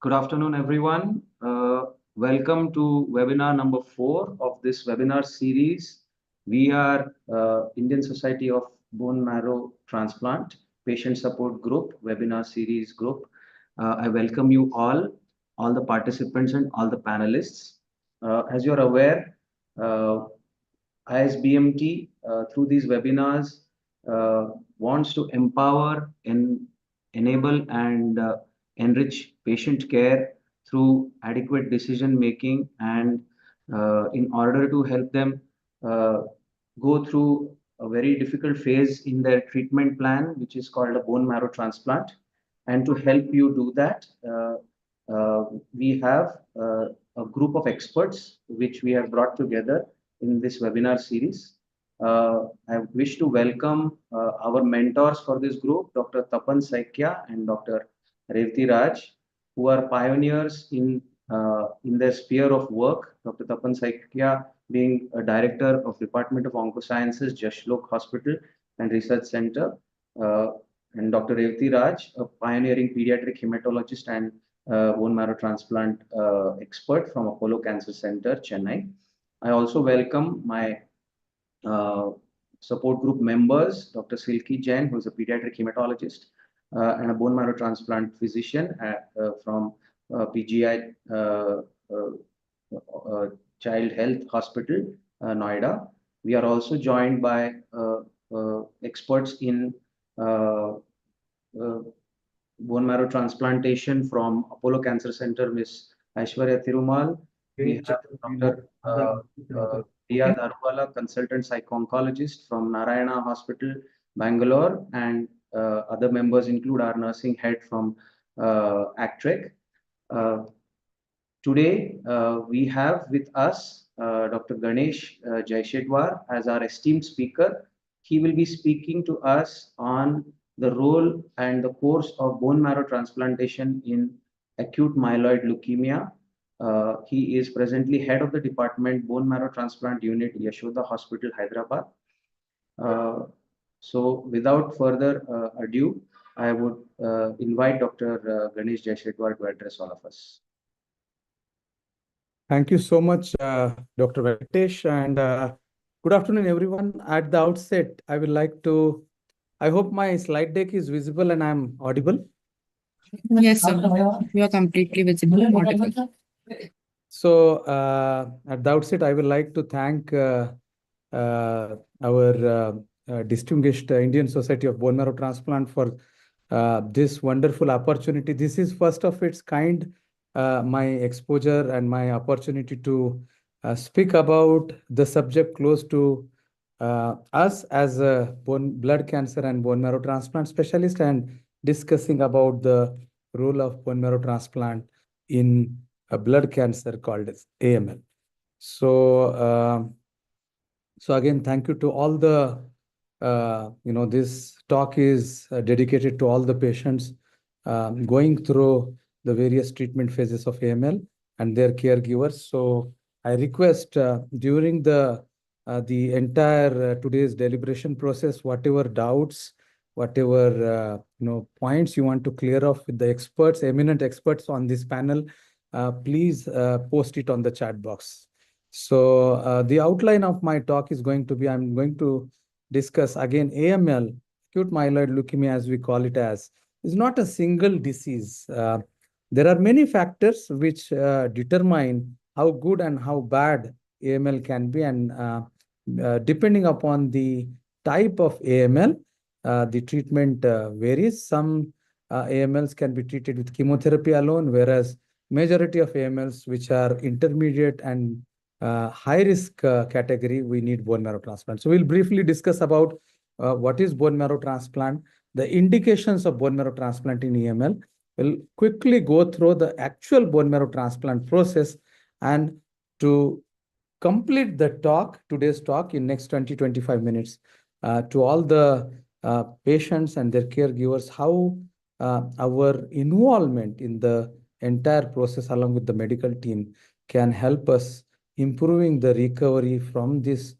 Good afternoon, everyone. Welcome to webinar number 4 of this webinar series. We are Indian Society of Bone Marrow Transplant Patient Support Group, webinar series group. I welcome you all the participants and all the panelists. As you're aware, ISBMT through these webinars wants to empower and enable and enrich patient care through adequate decision making, and in order to help them go through a very difficult phase in their treatment plan, which is called a bone marrow transplant. And to help you do that, we have a group of experts which we have brought together in this webinar series. I wish to welcome our mentors for this group, Dr. Tapan Saikia and Dr. Revati Raj, who are pioneers in their sphere of work. Dr. Tapan Saikia being a director of Department of Oncosciences, Jashlok Hospital and Research Center, and Dr. Revati Raj, a pioneering pediatric hematologist and bone marrow transplant expert from Apollo Cancer Center, Chennai. I also welcome my support group members, Dr. Silky Jain, who is a pediatric hematologist and a bone marrow transplant physician from PGI Child Health Hospital, Noida. We are also joined by experts in bone marrow transplantation from Apollo Cancer Center, Ms. Aishwarya Thirumal. We have Dr. Priya Darwala, consultant psycho-oncologist from Narayana Hospital, Bangalore, and other members include our nursing head from ACTREC. Today, we have with us Dr. Ganesh Jaishetwar as our esteemed speaker. He will be speaking to us on the role and the course of bone marrow transplantation in acute myeloid leukemia. He is presently head of the department Bone Marrow Transplant Unit, Yashoda Hospital, Hyderabad. So without further ado, I would invite Dr. Ganesh Jaishetwar to address all of us. Thank you so much, Dr. Venkatesh, and good afternoon, everyone. At the outset, I would like to, I hope my slide deck is visible and I'm audible. Yes, sir. You are completely visible and audible. So at the outset, I would like to thank our distinguished Indian Society of Bone Marrow Transplant for this wonderful opportunity. This is first of its kind, my exposure and my opportunity to speak about the subject close to us as a blood cancer and bone marrow transplant specialist, and discussing about the role of bone marrow transplant in a blood cancer called as AML. So, so again, thank you to all the, this talk is dedicated to all the patients going through the various treatment phases of AML and their caregivers. So I request during the entire today's deliberation process, whatever doubts, whatever points you want to clear off with the experts, eminent experts on this panel, please post it on the chat box. So the outline of my talk is going to be, I'm going to discuss again AML, acute myeloid leukemia as we call it as, is not a single disease. There are many factors which determine how good and how bad AML can be, and depending upon the type of AML, the treatment varies. Some AMLs can be treated with chemotherapy alone, whereas majority of AMLs which are intermediate and high risk category, we need bone marrow transplant. So we'll briefly discuss about what is bone marrow transplant, the indications of bone marrow transplant in AML. We'll quickly go through the actual bone marrow transplant process, and to complete the talk, today's talk in next 20-25 minutes, to all the patients and their caregivers, how our involvement in the entire process along with the medical team can help us improving the recovery from this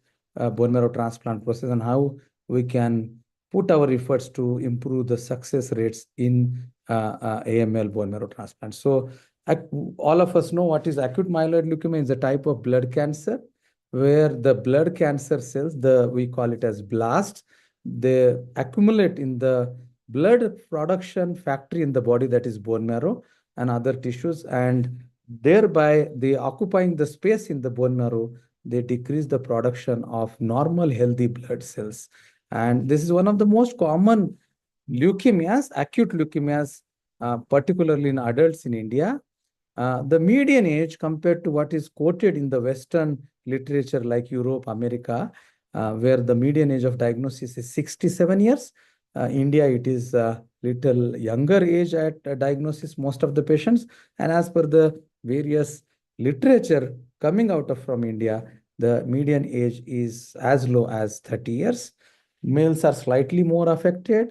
bone marrow transplant process, and how we can put our efforts to improve the success rates in AML bone marrow transplant. So All of us know what is acute myeloid leukemia. Is a type of blood cancer where the blood cancer cells, we call it as blasts, they accumulate in the blood production factory in the body, that is bone marrow and other tissues, and thereby they occupying the space in the bone marrow, they decrease the production of normal healthy blood cells. And this is one of the most common leukemias, acute leukemias, particularly in adults in India. The median age compared to what is quoted in the Western literature like Europe, America, where the median age of diagnosis is 67 years. India, it is a little younger age at diagnosis, most of the patients. And as per the various literature coming out of from India, the median age is as low as 30 years. Males are slightly more affected.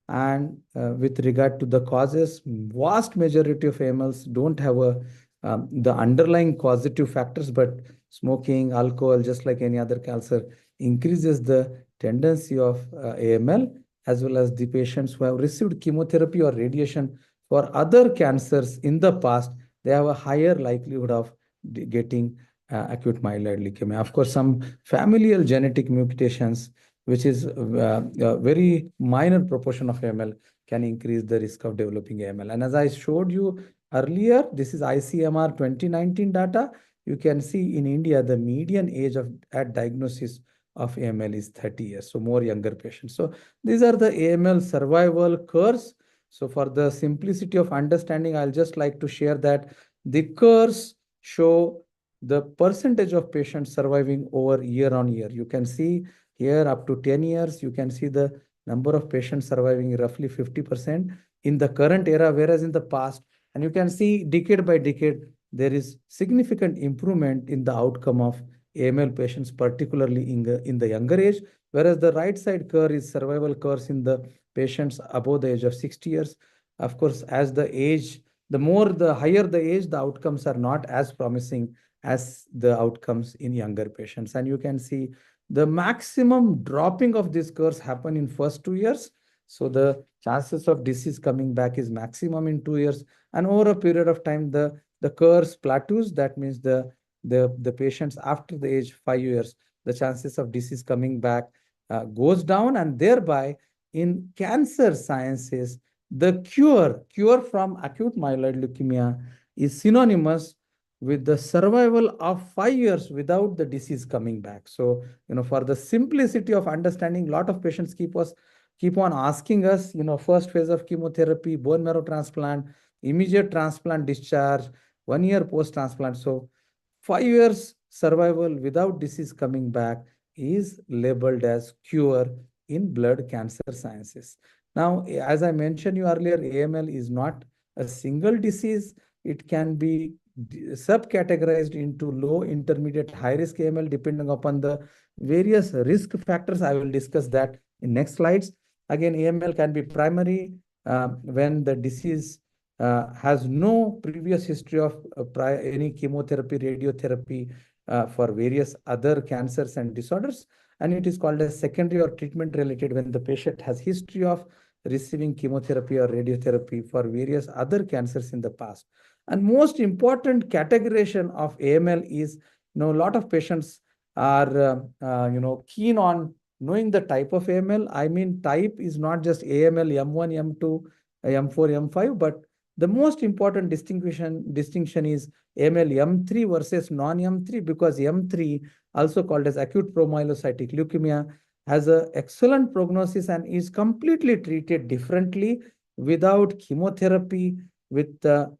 And with regard to the causes, vast majority of AMLs don't have the underlying causative factors, but smoking, alcohol, just like any other cancer, increases the tendency of AML, as well as the patients who have received chemotherapy or radiation for other cancers in the past, they have a higher likelihood of getting acute myeloid leukemia. Of course, some familial genetic mutations, which is a very minor proportion of AML, can increase the risk of developing AML. And as I showed you earlier, this is ICMR 2019 data. You can see in India, the median age at diagnosis of AML is 30 years, so more younger patients. So these are the AML survival curves. So for the simplicity of understanding, I'll just like to share that the curves show the percentage of patients surviving over year on year. You can see here up to 10 years, you can see the number of patients surviving roughly 50% in the current era, whereas in the past, and you can see decade by decade, there is significant improvement in the outcome of AML patients, particularly in the younger age, whereas the right side curve is survival curves in the patients above the age of 60 years. Of course, as the higher the age, the outcomes are not as promising as the outcomes in younger patients. And you can see the maximum dropping of these curves happen in first 2 years. So the chances of disease coming back is maximum in 2 years. And over a period of time, the curves plateaus. That means the patients after the age 5 years, the chances of disease coming back goes down. And thereby, in cancer sciences, the cure from acute myeloid leukemia is synonymous with the survival of 5 years without the disease coming back. So, for the simplicity of understanding, a lot of patients keep on asking us, first phase of chemotherapy, bone marrow transplant, immediate transplant discharge, 1 year post-transplant. So 5 years survival without disease coming back is labeled as cure in blood cancer sciences. Now, as I mentioned you earlier, AML is not a single disease. It can be subcategorized into low, intermediate, high risk AML depending upon the various risk factors. I will discuss that in next slides. Again, AML can be primary when the disease has no previous history of any chemotherapy, radiotherapy for various other cancers and disorders. And it is called as secondary or treatment related when the patient has history of receiving chemotherapy or radiotherapy for various other cancers in the past. And most important categorization of AML is, a lot of patients are, keen on knowing the type of AML. I mean, type is not just AML M1, M2, M4, M5, but the most important distinction is AML M3 versus non-M3, because M3, also called as acute promyelocytic leukemia, has an excellent prognosis and is completely treated differently without chemotherapy, with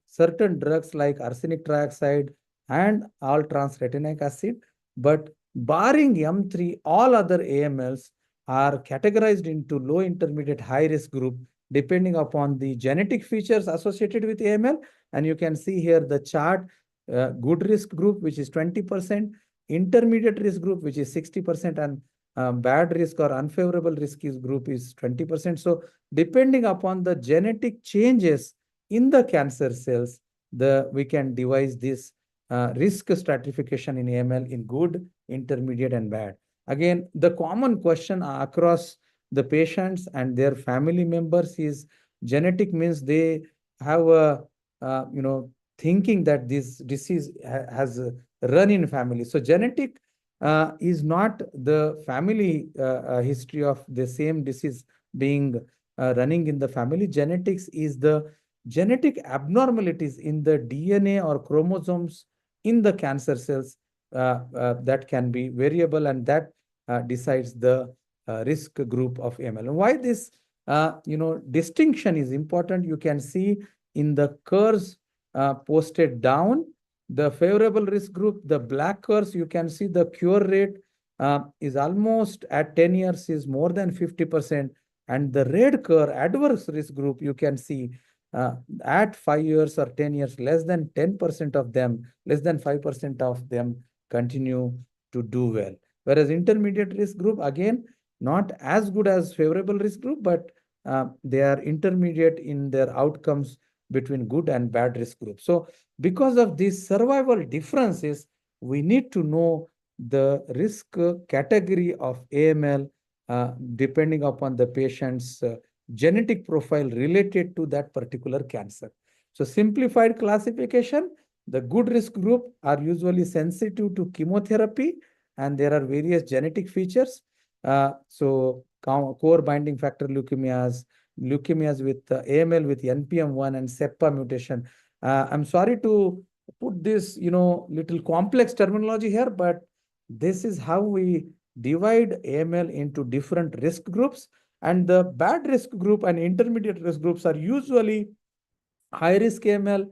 certain drugs like arsenic trioxide and all-trans retinoic acid. But barring M3, all other AMLs are categorized into low, intermediate, high risk group depending upon the genetic features associated with AML. And you can see here the chart, good risk group, which is 20%, intermediate risk group, which is 60%, and bad risk or unfavorable risk group is 20%. So depending upon the genetic changes in the cancer cells, we can devise this risk stratification in AML in good, intermediate, and bad. Again, the common question across the patients and their family members is genetic means they have a thinking that this disease has run in family. So genetic is not the family history of the same disease being running in the family. Genetics is the genetic abnormalities in the DNA or chromosomes in the cancer cells that can be variable, and that decides the risk group of AML. And why this distinction is important, you can see in the curves posted down, the favorable risk group, the black curves, you can see the cure rate is almost at 10 years is more than 50%. And the red curve, adverse risk group, you can see at 5 years or 10 years, less than 10% of them, less than 5% of them continue to do well. Whereas intermediate risk group, again, not as good as favorable risk group, but they are intermediate in their outcomes between good and bad risk group. So because of these survival differences, we need to know the risk category of AML depending upon the patient's genetic profile related to that particular cancer. So simplified classification, the good risk group are usually sensitive to chemotherapy, and there are various genetic features. So core binding factor leukemias, leukemias with AML with NPM1 and SEPA mutation. I'm sorry to put this, little complex terminology here, but this is how we divide AML into different risk groups. And the bad risk group and intermediate risk groups are usually high risk AML.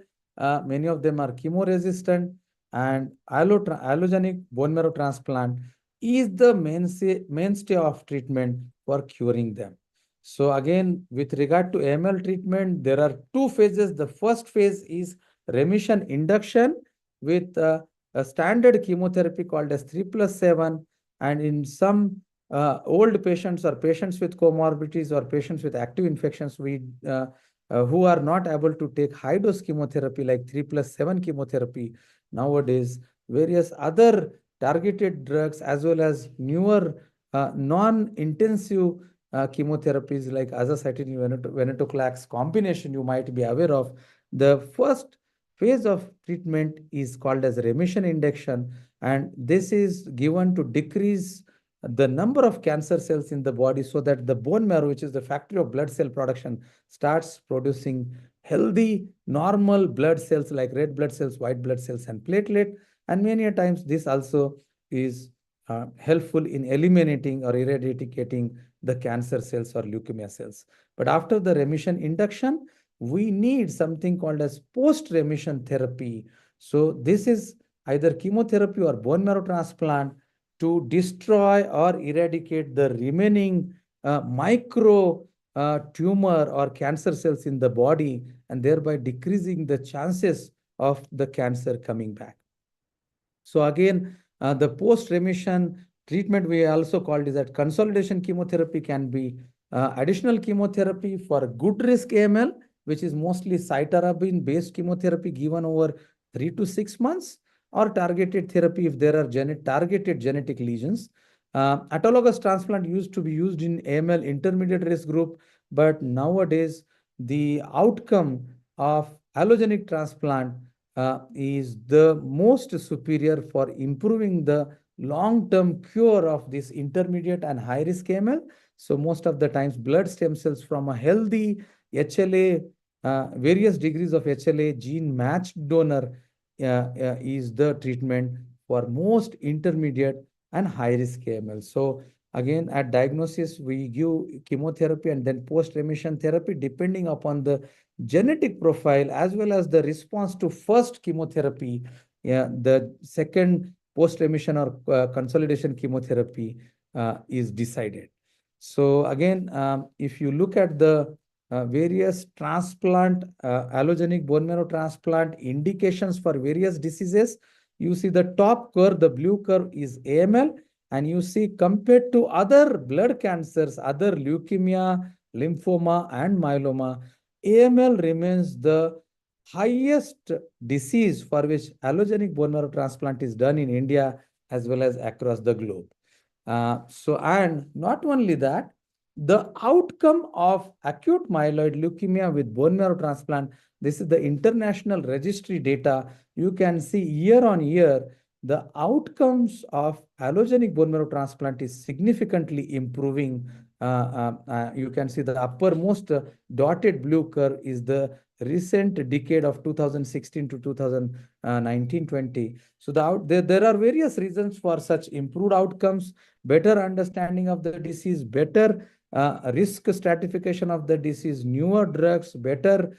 Many of them are chemo-resistant, and allogenic bone marrow transplant is the mainstay of treatment for curing them. So again, with regard to AML treatment, there are two phases. The first phase is remission induction with a standard chemotherapy called as 3+7. And in some old patients or patients with comorbidities or patients with active infections, who are not able to take high dose chemotherapy like 3+7 chemotherapy, nowadays various other targeted drugs as well as newer non-intensive chemotherapies like azacitidine venetoclax combination you might be aware of. The first phase of treatment is called as remission induction, and this is given to decrease the number of cancer cells in the body so that the bone marrow, which is the factory of blood cell production, starts producing healthy, normal blood cells like red blood cells, white blood cells, and platelet. And many a times this also is helpful in eliminating or eradicating the cancer cells or leukemia cells. But after the remission induction, we need something called as post-remission therapy. So this is either chemotherapy or bone marrow transplant to destroy or eradicate the remaining micro tumor or cancer cells in the body, and thereby decreasing the chances of the cancer coming back. So again, the post-remission treatment we also called is that consolidation chemotherapy can be additional chemotherapy for good risk AML, which is mostly cytarabine-based chemotherapy given over 3 to 6 months, or targeted therapy if there are targeted genetic lesions. Autologous transplant used to be used in AML intermediate risk group, but nowadays the outcome of allogenic transplant is the most superior for improving the long-term cure of this intermediate and high-risk AML. So most of the times, blood stem cells from a healthy HLA, various degrees of HLA gene-matched donor is the treatment for most intermediate and high-risk AML. So again, at diagnosis, we give chemotherapy and then post-remission therapy depending upon the genetic profile as well as the response to first chemotherapy. The second post-remission or consolidation chemotherapy is decided. So again, if you look at the various transplant, allogenic bone marrow transplant indications for various diseases, you see the top curve, the blue curve is AML, and you see compared to other blood cancers, other leukemia, lymphoma, and myeloma, AML remains the highest disease for which allogenic bone marrow transplant is done in India as well as across the globe. And not only that, the outcome of acute myeloid leukemia with bone marrow transplant, this is the international registry data. You can see year on year, the outcomes of allogenic bone marrow transplant is significantly improving. You can see the uppermost dotted blue curve is the recent decade of 2016 to 2019-20. So there are various reasons for such improved outcomes, better understanding of the disease, better risk stratification of the disease, newer drugs, better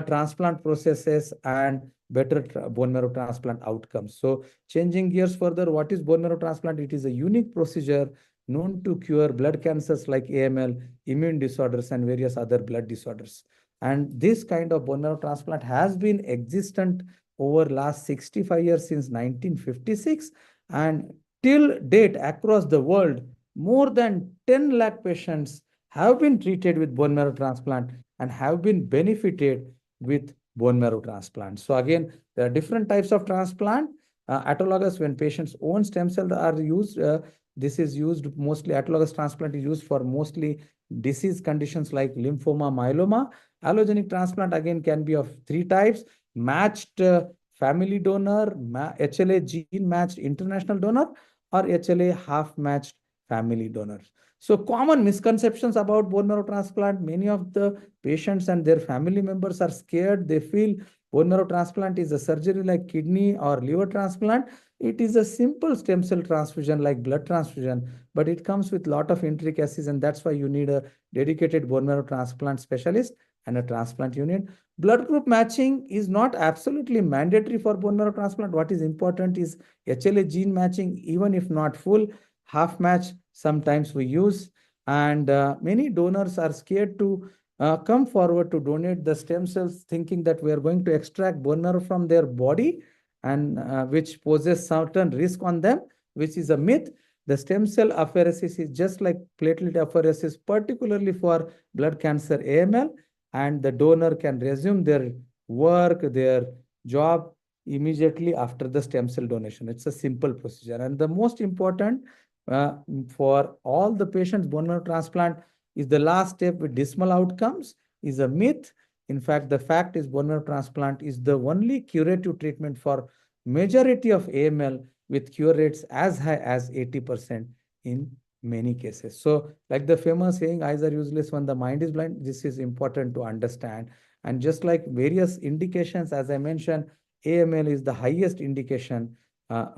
transplant processes, and better bone marrow transplant outcomes. So changing gears further, what is bone marrow transplant? It is a unique procedure known to cure blood cancers like AML, immune disorders, and various other blood disorders. And this kind of bone marrow transplant has been existent over last 65 years, since 1956. And till date, across the world, more than 10 lakh patients have been treated with bone marrow transplant and have been benefited with bone marrow transplant. So again, there are different types of transplant. Autologous, when patients' own stem cells are used, this is used mostly, autologous transplant is used for mostly disease conditions like lymphoma, myeloma. Allogenic transplant again can be of three types: matched family donor, HLA gene matched international donor, or HLA half matched family donors. So common misconceptions about bone marrow transplant: many of the patients and their family members are scared. They feel bone marrow transplant is a surgery like kidney or liver transplant. It is a simple stem cell transfusion like blood transfusion, but it comes with a lot of intricacies, and that's why you need a dedicated bone marrow transplant specialist and a transplant unit. Blood group matching is not absolutely mandatory for bone marrow transplant. What is important is HLA gene matching, even if not full. Half match sometimes we use, and many donors are scared to come forward to donate the stem cells, thinking that we are going to extract bone marrow from their body, and which poses certain risk on them, which is a myth. The stem cell apheresis is just like platelet apheresis, particularly for blood cancer AML, and the donor can resume their work, their job immediately after the stem cell donation. It's a simple procedure. And the most important uh, for all the patients, bone marrow transplant is the last step with dismal outcomes is a myth. In fact, the fact is bone marrow transplant is the only curative treatment for majority of AML, with cure rates as high as 80% in many cases. So like the famous saying, eyes are useless when the mind is blind, this is important to understand. And just like various indications, as I mentioned, AML is the highest indication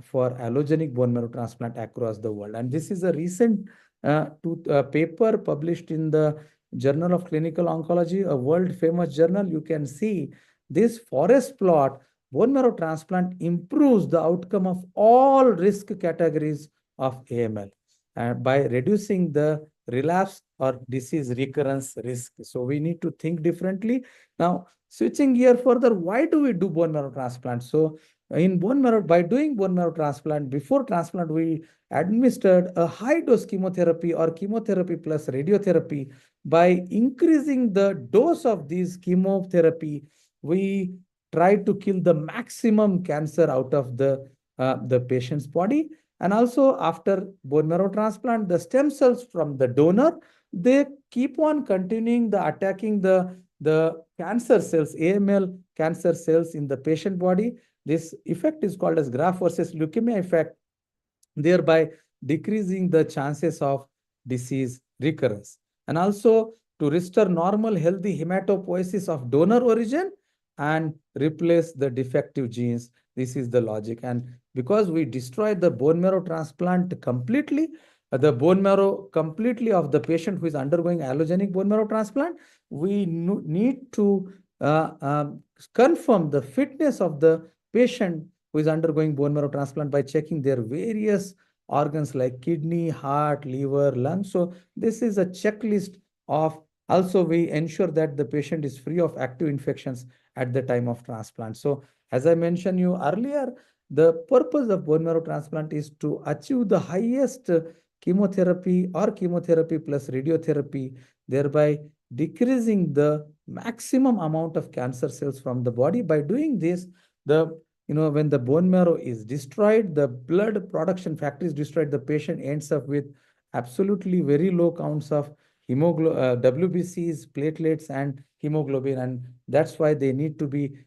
for allogenic bone marrow transplant across the world. And this is a recent paper published in the Journal of Clinical Oncology, a world famous journal. You can see this forest plot. Bone marrow transplant improves the outcome of all risk categories of AML by reducing the relapse or disease recurrence risk. So we need to think differently. Now, switching gear further, why do we do bone marrow transplant? So in bone marrow, by doing bone marrow transplant, before transplant, we administered a high dose chemotherapy or chemotherapy plus radiotherapy. By increasing the dose of this chemotherapy, we try to kill the maximum cancer out of the patient's body. And also after bone marrow transplant, the stem cells from the donor, they keep on continuing the attacking the cancer cells, AML cancer cells in the patient body. This effect is called as graft versus leukemia effect, thereby decreasing the chances of disease recurrence. And also to restore normal healthy hematopoiesis of donor origin and replace the defective genes. This is the logic. And because we destroy the bone marrow transplant completely, the bone marrow completely of the patient who is undergoing allogenic bone marrow transplant, we need to confirm the fitness of the patient who is undergoing bone marrow transplant by checking their various organs like kidney, heart, liver, lungs. So this is a checklist of, also we ensure that the patient is free of active infections at the time of transplant. So as I mentioned you earlier, the purpose of bone marrow transplant is to achieve the highest chemotherapy or chemotherapy plus radiotherapy, thereby decreasing the maximum amount of cancer cells from the body. By doing this, when the bone marrow is destroyed, the blood production factor is destroyed, the patient ends up with absolutely very low counts of WBCs, platelets, and hemoglobin, and that's why they need to be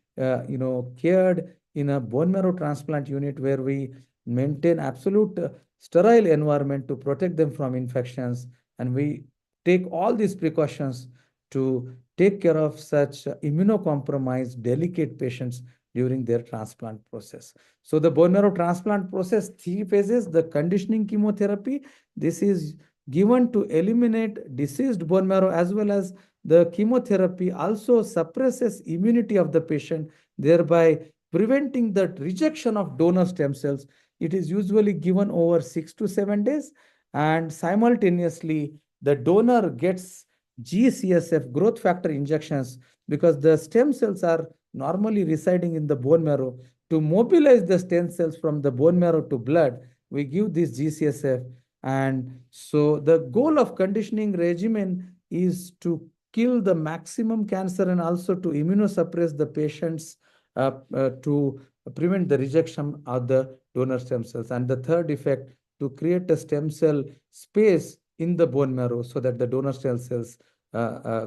cared in a bone marrow transplant unit where we maintain absolute sterile environment to protect them from infections, and we take all these precautions to take care of such immunocompromised, delicate patients during their transplant process. So the bone marrow transplant process, 3 phases: the conditioning chemotherapy. This is given to eliminate diseased bone marrow, as well as the chemotherapy also suppresses immunity of the patient, thereby preventing the rejection of donor stem cells. It is usually given over 6 to 7 days, and simultaneously the donor gets GCSF, growth factor injections, because the stem cells are normally residing in the bone marrow. To mobilize the stem cells from the bone marrow to blood, we give this GCSF. And so the goal of conditioning regimen is to kill the maximum cancer and also to immunosuppress the patients to prevent the rejection of the donor stem cells. And the third effect, to create a stem cell space in the bone marrow so that the donor stem cells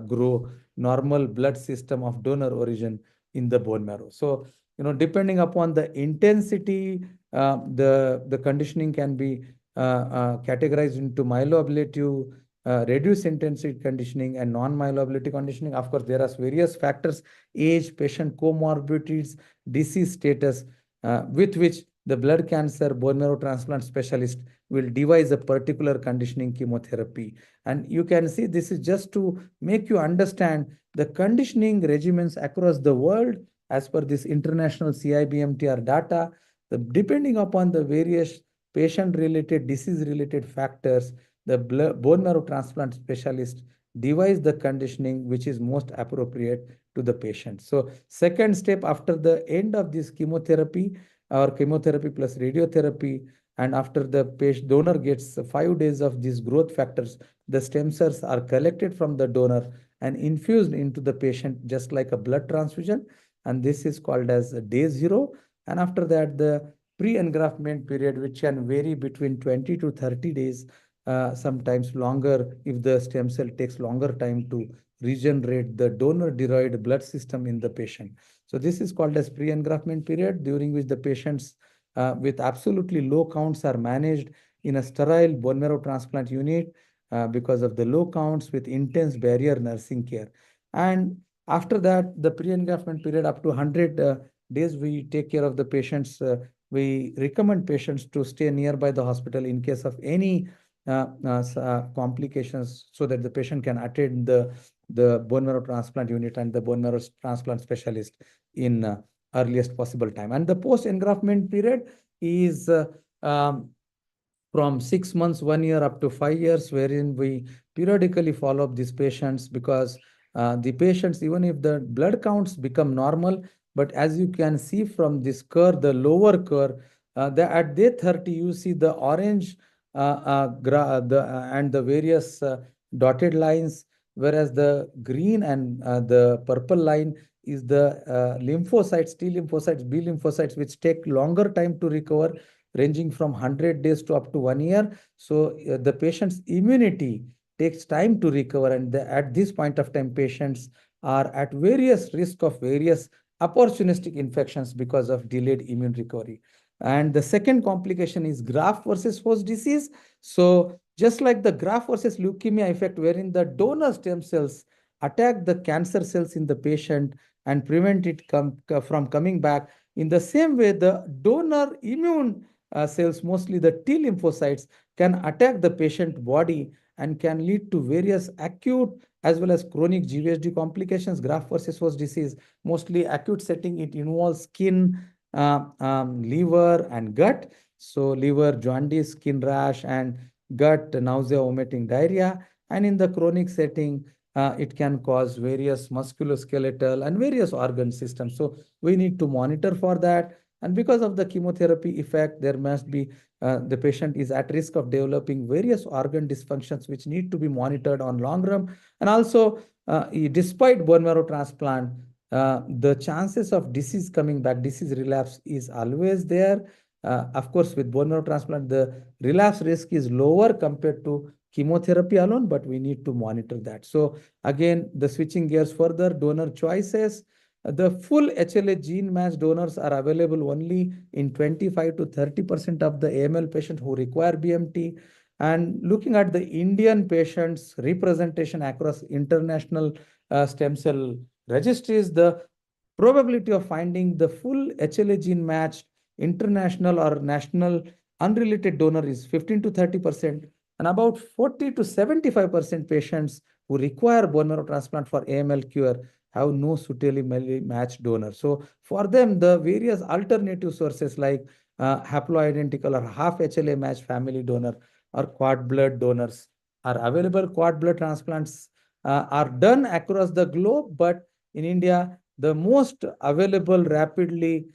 grow normal blood system of donor origin in the bone marrow. So, depending upon the intensity, the conditioning can be categorized into myeloablative, reduced intensity conditioning, and non-myeloablative conditioning. Of course, there are various factors: age, patient comorbidities, disease status, with which the blood cancer bone marrow transplant specialist will devise a particular conditioning chemotherapy. And you can see this is just to make you understand the conditioning regimens across the world as per this international CIBMTR data. Depending upon the various patient-related, disease-related factors, the bone marrow transplant specialist devise the conditioning which is most appropriate to the patient. So second step, after the end of this chemotherapy or chemotherapy plus radiotherapy, and after the patient donor gets 5 days of these growth factors, the stem cells are collected from the donor and infused into the patient just like a blood transfusion, and this is called as day 0. And after that, the pre-engraftment period, which can vary between 20 to 30 days, sometimes longer if the stem cell takes longer time to regenerate the donor-derived blood system in the patient. So this is called as pre-engraftment period, during which the patients with absolutely low counts are managed in a sterile bone marrow transplant unit because of the low counts, with intense barrier nursing care. And after that, the pre-engraftment period up to 100 days, we take care of the patients. We recommend patients to stay nearby the hospital in case of any complications, so that the patient can attend the bone marrow transplant unit and the bone marrow transplant specialist in earliest possible time. And the post-engraftment period is from 6 months, 1 year, up to 5 years, wherein we periodically follow up these patients, because the patients, even if the blood counts become normal, but as you can see from this curve, the lower curve, at day 30, you see the orange and the various dotted lines, whereas the green and the purple line is the lymphocytes, T lymphocytes, B lymphocytes, which take longer time to recover, ranging from 100 days to up to 1 year. So the patient's immunity takes time to recover, and at this point of time, patients are at various risk of various opportunistic infections because of delayed immune recovery. And the second complication is graft versus host disease. So just like the graft versus leukemia effect, wherein the donor stem cells attack the cancer cells in the patient and prevent it from coming back, in the same way, the donor immune cells, mostly the T lymphocytes, can attack the patient body and can lead to various acute as well as chronic GVHD complications. Graft versus host disease, mostly acute setting, it involves skin, liver, and gut. So liver, jaundice, skin rash, and gut, nausea, vomiting, diarrhea. And in the chronic setting, it can cause various musculoskeletal and various organ systems. So we need to monitor for that. And because of the chemotherapy effect, there must be the patient is at risk of developing various organ dysfunctions, which need to be monitored on long run. And also, despite bone marrow transplant, the chances of disease coming back, disease relapse, is always there. Of course, with bone marrow transplant, the relapse risk is lower compared to chemotherapy alone, but we need to monitor that. So again, the switching gears further, donor choices. The full HLA gene match donors are available only in 25 to 30% of the AML patients who require BMT. And looking at the Indian patients' representation across international stem cell registries, the probability of finding the full HLA gene matched international or national unrelated donor is 15 to 30%, and about 40 to 75% patients who require bone marrow transplant for AML cure have no suitably matched donor. So for them, the various alternative sources like haploidentical or half HLA matched family donor or cord blood donors are available. Cord blood transplants are done across the globe, but in India, the most available, rapidly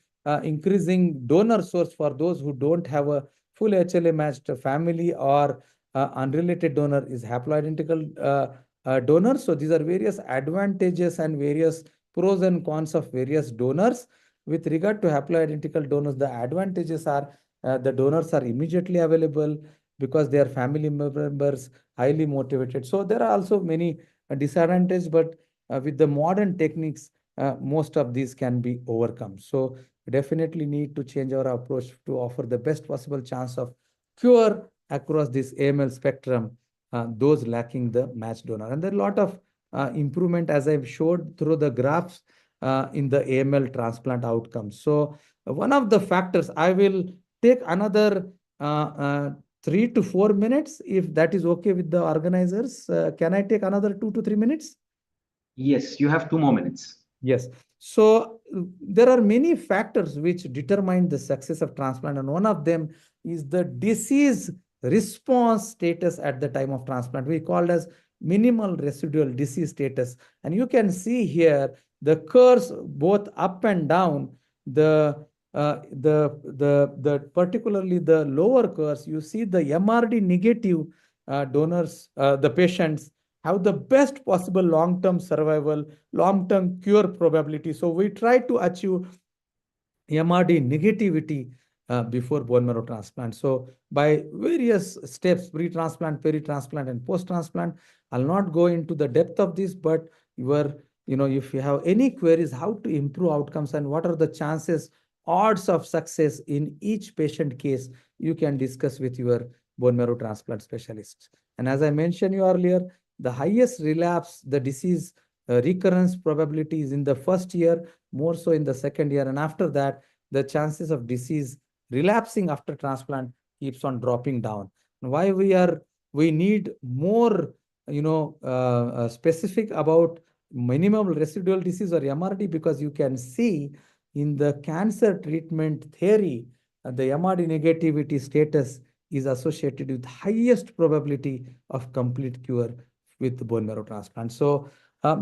increasing donor source for those who don't have a full HLA matched family or unrelated donor is haploidentical donors. So these are various advantages and various pros and cons of various donors. With regard to haploidentical donors, the advantages are the donors are immediately available because they are family members, highly motivated. So there are also many disadvantages, but with the modern techniques, most of these can be overcome. So we definitely need to change our approach to offer the best possible chance of cure across this AML spectrum, those lacking the match donor. And there are a lot of improvement, as I've showed through the graphs in the AML transplant outcomes. So one of the factors, I will take another 3 to 4 minutes, if that is okay with the organizers. Can I take another 2 to 3 minutes? Yes, you have 2 more minutes. Yes. So there are many factors which determine the success of transplant, and one of them is the disease response status at the time of transplant. We call it as minimal residual disease status. And you can see here the curves both up and down. The particularly the lower curves, you see the MRD negative donors, the patients have the best possible long-term survival, long-term cure probability. So we try to achieve MRD negativity before bone marrow transplant. So by various steps, pre-transplant, peri-transplant, and post-transplant, I'll not go into the depth of this, but if you have any queries, how to improve outcomes and what are the chances, odds of success in each patient case, you can discuss with your bone marrow transplant specialist. And as I mentioned you earlier, the highest relapse, the disease recurrence probability is in the first year, more so in the second year. And after that, the chances of disease relapsing after transplant keeps on dropping down. And why we need more, specific about minimal residual disease or MRD, because you can see in the cancer treatment theory, the MRD negativity status is associated with highest probability of complete cure with bone marrow transplant. So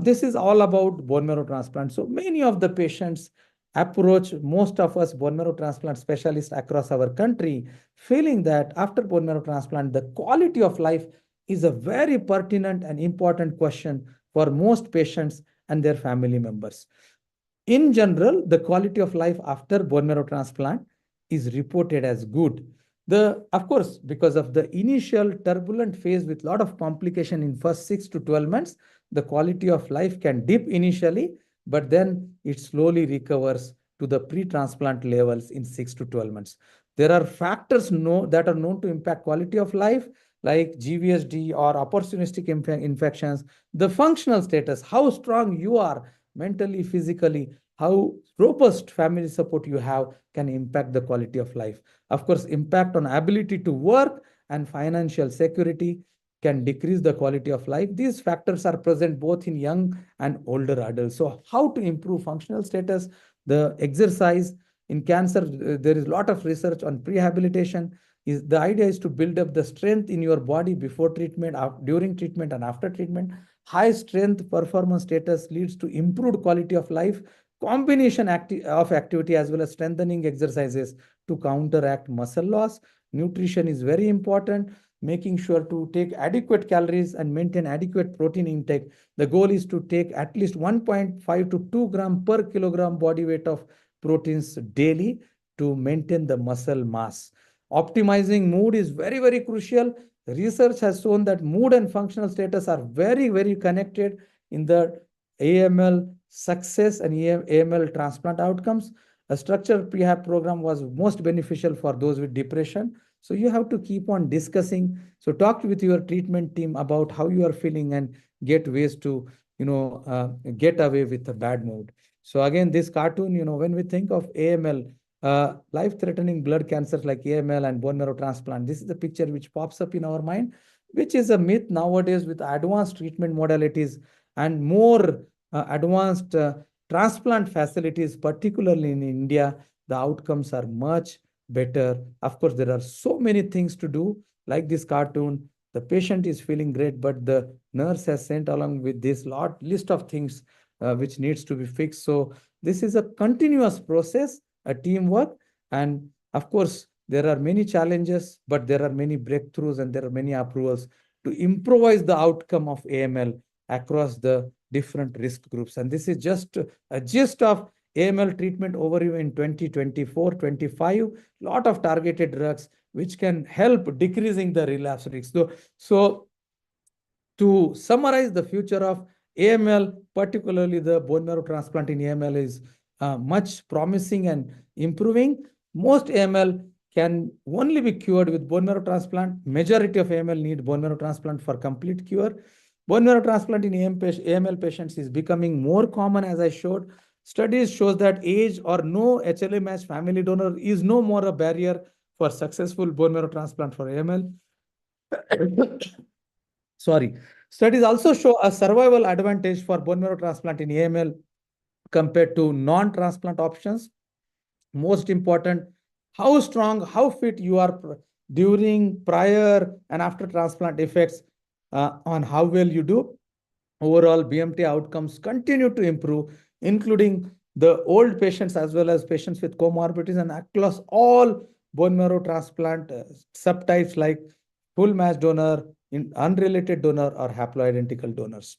this is all about bone marrow transplant. So many of the patients approach most of us bone marrow transplant specialists across our country, feeling that after bone marrow transplant, the quality of life is a very pertinent and important question for most patients and their family members. In general, the quality of life after bone marrow transplant is reported as good. Of course, because of the initial turbulent phase with a lot of complication in first 6 to 12 months, the quality of life can dip initially, but then it slowly recovers to the pre-transplant levels in 6 to 12 months. There are factors that are known to impact quality of life, like GVHD or opportunistic infections, the functional status, how strong you are mentally, physically, how robust family support you have can impact the quality of life. Of course, impact on ability to work and financial security can decrease the quality of life. These factors are present both in young and older adults. So how to improve functional status? The exercise in cancer, there is a lot of research on prehabilitation. The idea is to build up the strength in your body before treatment, during treatment, and after treatment. High strength performance status leads to improved quality of life. Combination of activity as well as strengthening exercises to counteract muscle loss. Nutrition is very important, making sure to take adequate calories and maintain adequate protein intake. The goal is to take at least 1.5 to 2 gram per kilogram body weight of proteins daily to maintain the muscle mass. Optimizing mood is very, very crucial. research has shown that mood and functional status are very, very connected in the AML success and AML transplant outcomes. A structured prehab program was most beneficial for those with depression. So you have to keep on discussing. So talk with your treatment team about how you are feeling and get ways to, get away with a bad mood. So again, this cartoon, when we think of AML, life-threatening blood cancers like AML and bone marrow transplant, this is the picture which pops up in our mind, which is a myth nowadays with advanced treatment modalities and more advanced transplant facilities, particularly in India, the outcomes are much better. Of course, there are so many things to do, like this cartoon. The patient is feeling great, but the nurse has sent along with this list of things which needs to be fixed. So this is a continuous process, a teamwork, and of course, there are many challenges, but there are many breakthroughs and there are many approvals to improvise the outcome of AML across the different risk groups. And this is just a gist of AML treatment overview in 2024-25. Lot of targeted drugs which can help decreasing the relapse risk. So to summarize, the future of AML, particularly the bone marrow transplant in AML, is much promising and improving. Most AML can only be cured with bone marrow transplant. Majority of AML need bone marrow transplant for complete cure. Bone marrow transplant in AML patients is becoming more common, as I showed. Studies shows that age or no HLA match family donor is no more a barrier for successful bone marrow transplant for AML. Sorry. Studies also show a survival advantage for bone marrow transplant in AML compared to non-transplant options. Most important, how strong, how fit you are during, prior, and after transplant effects on how well you do. Overall, BMT outcomes continue to improve, including the old patients as well as patients with comorbidities and across all bone marrow transplant subtypes like full match donor, unrelated donor, or haploidentical donors.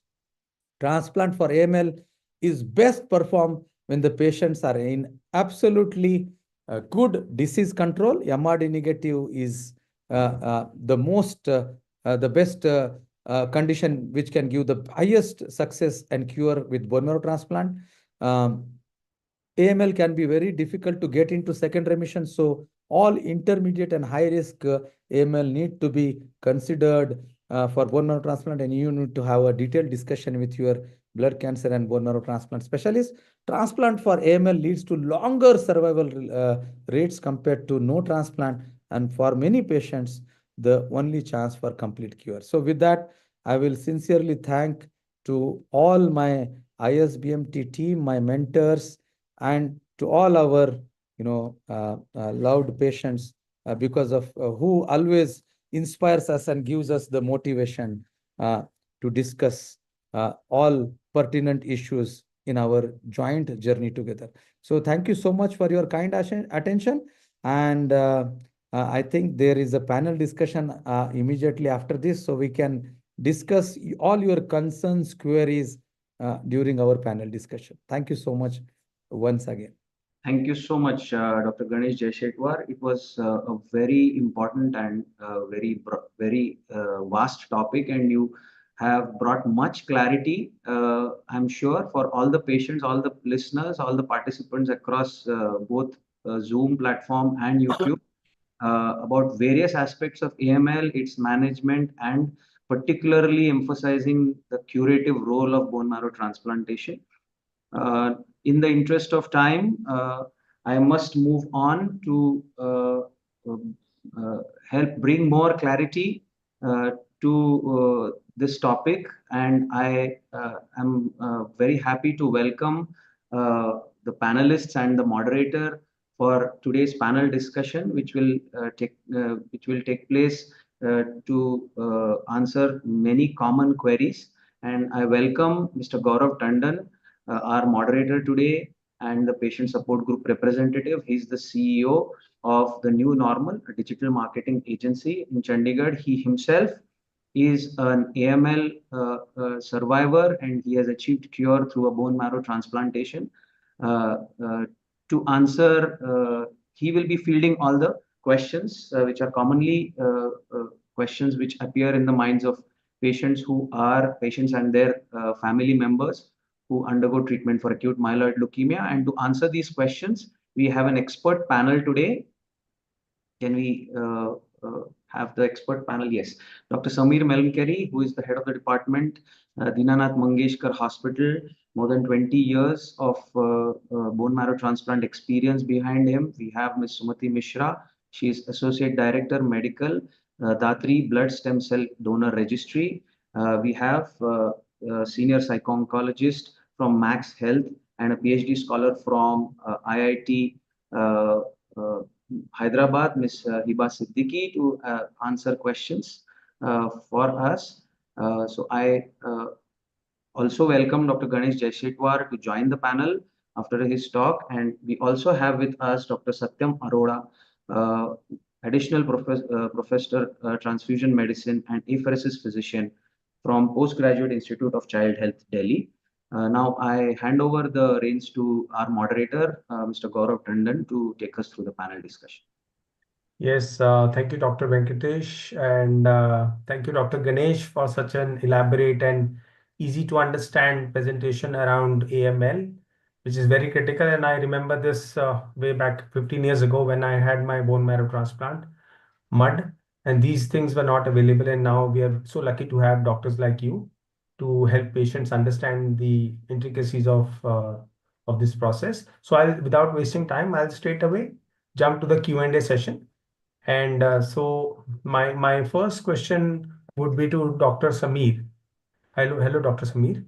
Transplant for AML is best performed when the patients are in absolutely good disease control. MRD negative is the best condition which can give the highest success and cure with bone marrow transplant. AML can be very difficult to get into second remission. So all intermediate and high risk AML need to be considered for bone marrow transplant, and you need to have a detailed discussion with your blood cancer and bone marrow transplant specialist. Transplant for AML leads to longer survival rates compared to no transplant, and for many patients, the only chance for complete cure. So with that, I will sincerely thank to all my ISBMT team, my mentors, and to all our loved patients because of who always inspires us and gives us the motivation to discuss all pertinent issues in our joint journey together. So thank you so much for your kind attention. And I think there is a panel discussion immediately after this, so we can discuss all your concerns, queries during our panel discussion. Thank you so much once again. Thank you so much, Dr. Ganesh Jaishetwar. It was a very important and very vast topic, and you have brought much clarity, I'm sure, for all the patients, all the listeners, all the participants across both Zoom platform and YouTube about various aspects of AML, its management, and particularly emphasizing the curative role of bone marrow transplantation. In the interest of time, I must move on to help bring more clarity to this topic, and I am very happy to welcome the panelists and the moderator for today's panel discussion, which will take place to answer many common queries. And I welcome Mr. Gaurav Tandon, our moderator today, and the patient support group representative. He's the CEO of the New Normal, a digital marketing agency in Chandigarh. He himself is an AML survivor, and he has achieved cure through a bone marrow transplantation. Uh, uh, to answer, he will be fielding all the questions which are commonly questions which appear in the minds of patients and their family members who undergo treatment for acute myeloid leukemia. And to answer these questions, we have an expert panel today. Can we have the expert panel? Yes. Dr. Samir Melmkeri, who is the head of the department, Dinanath Mangeshkar Hospital, more than 20 years of bone marrow transplant experience behind him. We have Ms. Sumati Mishra. She is Associate Director, Medical, Datri Blood Stem Cell Donor Registry. We have Senior Psycho-Oncologist from Max Health and a PhD scholar from IIT Hyderabad, Ms. Hiba Siddiqui, to answer questions for us. So I also welcome Dr. Ganesh Jaishetwar to join the panel after his talk. And we also have with us Dr. Satyam Arora, additional professor, transfusion medicine and apheresis physician from Postgraduate Institute of Child Health, Delhi. Now I hand over the reins to our moderator, Mr. Gaurav Tandon, to take us through the panel discussion. Yes, thank you, Dr. Venkatesh, and thank you, Dr. Ganesh, for such an elaborate and easy to understand presentation around AML, which is very critical. And I remember this way back 15 years ago when I had my bone marrow transplant, MUD, and these things were not available. And now we are so lucky to have doctors like you to help patients understand the intricacies of this process. So without wasting time, I'll straight away jump to the Q&A session. And so my first question would be to Dr. Samir. Hello, Dr. Samir.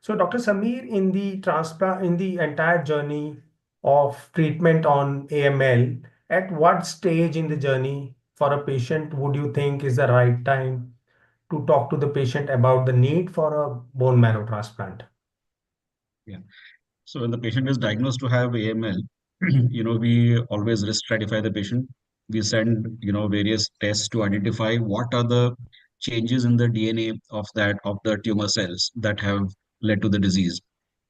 So Dr. Samir, in the entire journey of treatment on AML, at what stage in the journey for a patient would you think is the right time to talk to the patient about the need for a bone marrow transplant? Yeah. So when the patient is diagnosed to have AML, we always risk stratify the patient. We send, various tests to identify what are the changes in the DNA of the tumor cells that have led to the disease.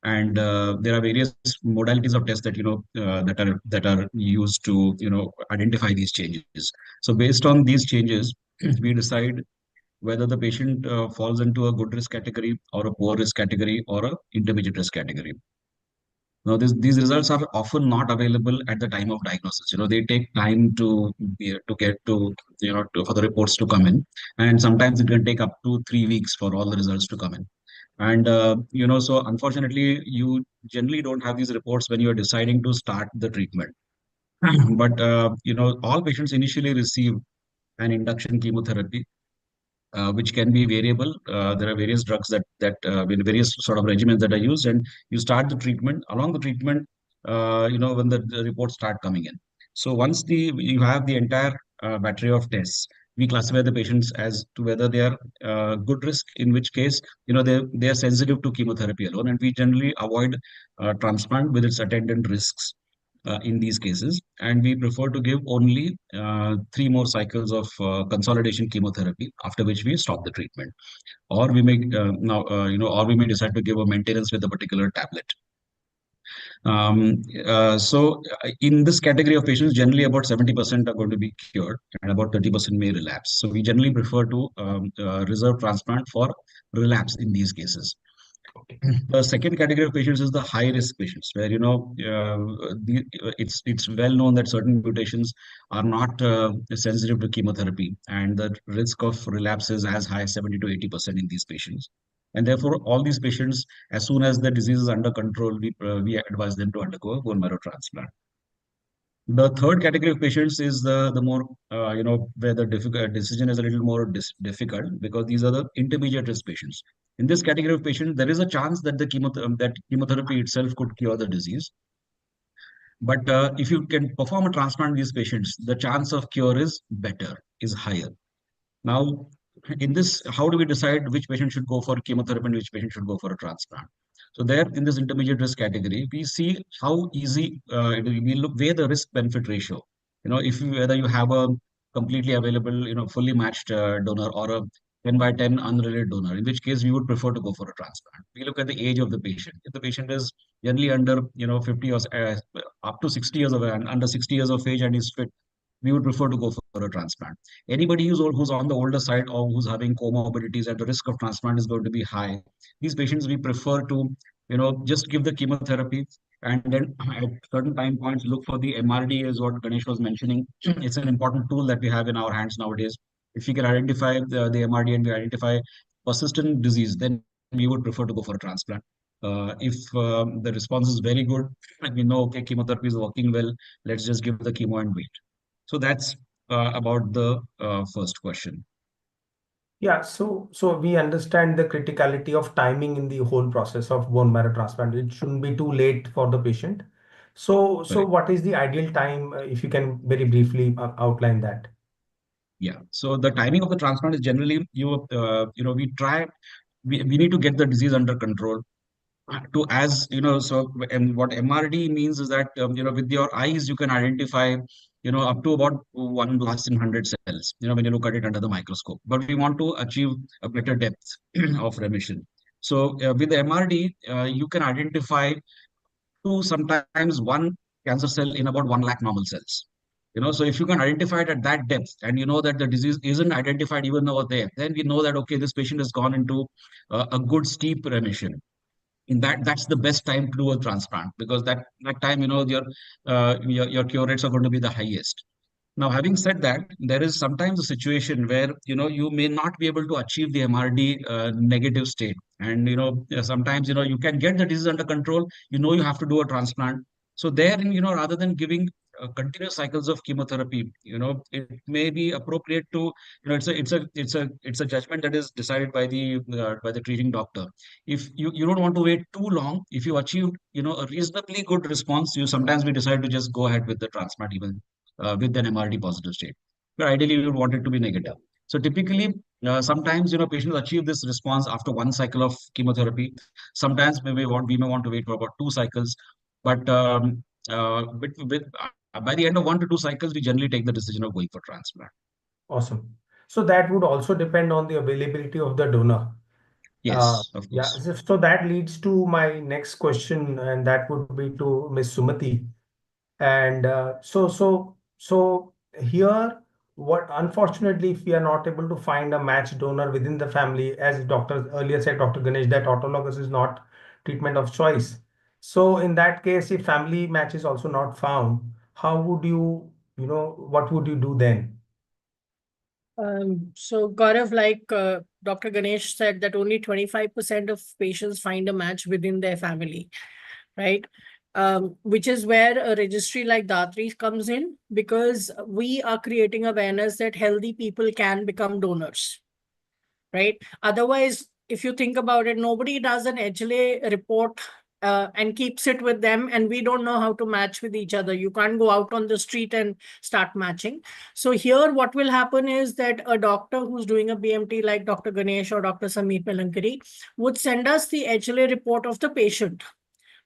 And there are various modalities of tests that are used to, identify these changes. So based on these changes, we decide whether the patient falls into a good risk category or a poor risk category or a intermediate risk category. Now, these results are often not available at the time of diagnosis. They take time for the reports to come in, and sometimes it can take up to 3 weeks for all the results to come in. And so unfortunately, you generally don't have these reports when you are deciding to start the treatment. But all patients initially receive an induction chemotherapy, which can be variable. There are various drugs with various sort of regimens that are used, and you start the treatment. Along the treatment, when the reports start coming in. So once you have the entire battery of tests, we classify the patients as to whether they are good risk, in which case, they are sensitive to chemotherapy alone, and we generally avoid transplant with its attendant risks in these cases, and we prefer to give only 3 more cycles of consolidation chemotherapy, after which we stop the treatment, or we may or we may decide to give a maintenance with a particular tablet. In this category of patients, generally about 70% are going to be cured and about 30% may relapse. So we generally prefer to reserve transplant for relapse in these cases. The second category of patients is the high risk patients, where it's well known that certain mutations are not sensitive to chemotherapy, and the risk of relapse is as high as 70 to 80% in these patients. And therefore, all these patients, as soon as the disease is under control, we advise them to undergo a bone marrow transplant. The third category of patients is the more, where the decision is a little more difficult, because these are the intermediate risk patients. In this category of patients, there is a chance that that chemotherapy itself could cure the disease. But if you can perform a transplant in these patients, the chance of cure is higher. Now, in this, how do we decide which patient should go for chemotherapy and which patient should go for a transplant? So there, in this intermediate risk category, we see how easy we weigh the risk-benefit ratio. Whether you have a completely available, fully matched donor, or a 10 by 10 unrelated donor, in which case we would prefer to go for a transplant. We look at the age of the patient. If the patient is generally under 50 or up to 60 years of under 60 years of age and is fit, we would prefer to go for a transplant. Anybody who's on the older side or who's having comorbidities and the risk of transplant is going to be high, these patients we prefer to, just give the chemotherapy and then at certain time points look for the MRD is what Ganesh was mentioning. It's an important tool that we have in our hands nowadays. If we can identify the MRD and we identify persistent disease, then we would prefer to go for a transplant. If the response is very good and we know, okay, chemotherapy is working well, let's just give the chemo and wait. So that's about the first question. Yeah, so we understand the criticality of timing in the whole process of bone marrow transplant. It shouldn't be too late for the patient. So Correct. what is the ideal time, if you can very briefly outline that? Yeah. So the timing of the transplant is generally we need to get the disease under control. To as you know, so and what MRD means is that with your eyes you can identify up to about 1 blast in 100 cells. When you look at it under the microscope. But we want to achieve a better depth of remission. So with the MRD, you can identify to sometimes one cancer cell in about 1 lakh normal cells. So if you can identify it at that depth and you know that the disease isn't identified even over there, then we know that, okay, this patient has gone into a good steep remission. In that's the best time to do a transplant because that time, your cure rates are going to be the highest. Now, having said that, there is sometimes a situation where you may not be able to achieve the MRD negative state, and sometimes you can get the disease under control. You have to do a transplant. So there, rather than giving continuous cycles of chemotherapy, it may be appropriate to it's a judgment that is decided by the treating doctor. If you don't want to wait too long, if you achieved a reasonably good response, you sometimes we decide to just go ahead with the transplant even with an MRD positive state. But ideally, we would want it to be negative. So typically, sometimes patients achieve this response after one cycle of chemotherapy. Sometimes we may want to wait for about 2 cycles. But by the end of 1 to 2 cycles, we generally take the decision of going for transplant. Awesome. So that would also depend on the availability of the donor. Yes, of Yeah, course. so that leads to my next question, and that would be to Ms. Sumati. And so here, what unfortunately, if we are not able to find a match donor within the family, as Doctor earlier said, Dr. Ganesh, that autologous is not treatment of choice. So in that case, if family match is also not found, how would what would you do then? So Gaurav, like Dr. Ganesh said, that only 25% of patients find a match within their family, right? Which is where a registry like Datri comes in, because we are creating awareness that healthy people can become donors, right? Otherwise, if you think about it, nobody does an HLA report and keeps it with them, and we don't know how to match with each other. You can't go out on the street and start matching. So here, what will happen is that a doctor who's doing a BMT like Dr. Ganesh or Dr. Sameep Melankari would send us the HLA report of the patient.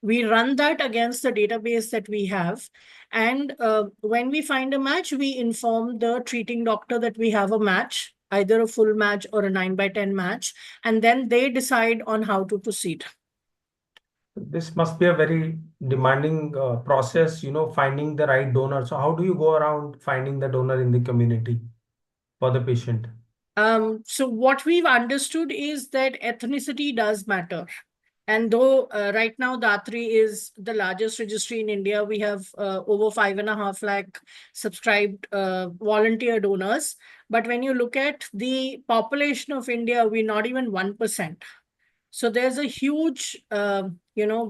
We run that against the database that we have. And when we find a match, we inform the treating doctor that we have a match, either a full match or a 9/10 match. And then they decide on how to proceed. This must be a very demanding process, finding the right donor. So how do you go around finding the donor in the community for the patient? So what we've understood is that ethnicity does matter. And though right now Datri is the largest registry in India, we have over 5.5 lakh subscribed volunteer donors. But when you look at the population of India, we're not even 1%. So there's a huge,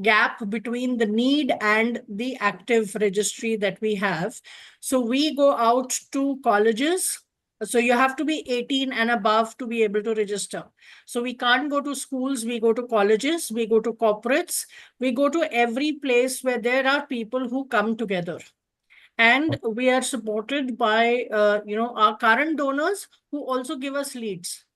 gap between the need and the active registry that we have. So we go out to colleges. So you have to be 18 and above to be able to register. So we can't go to schools, we go to colleges, we go to corporates, we go to every place where there are people who come together. And we are supported by, our current donors who also give us leads.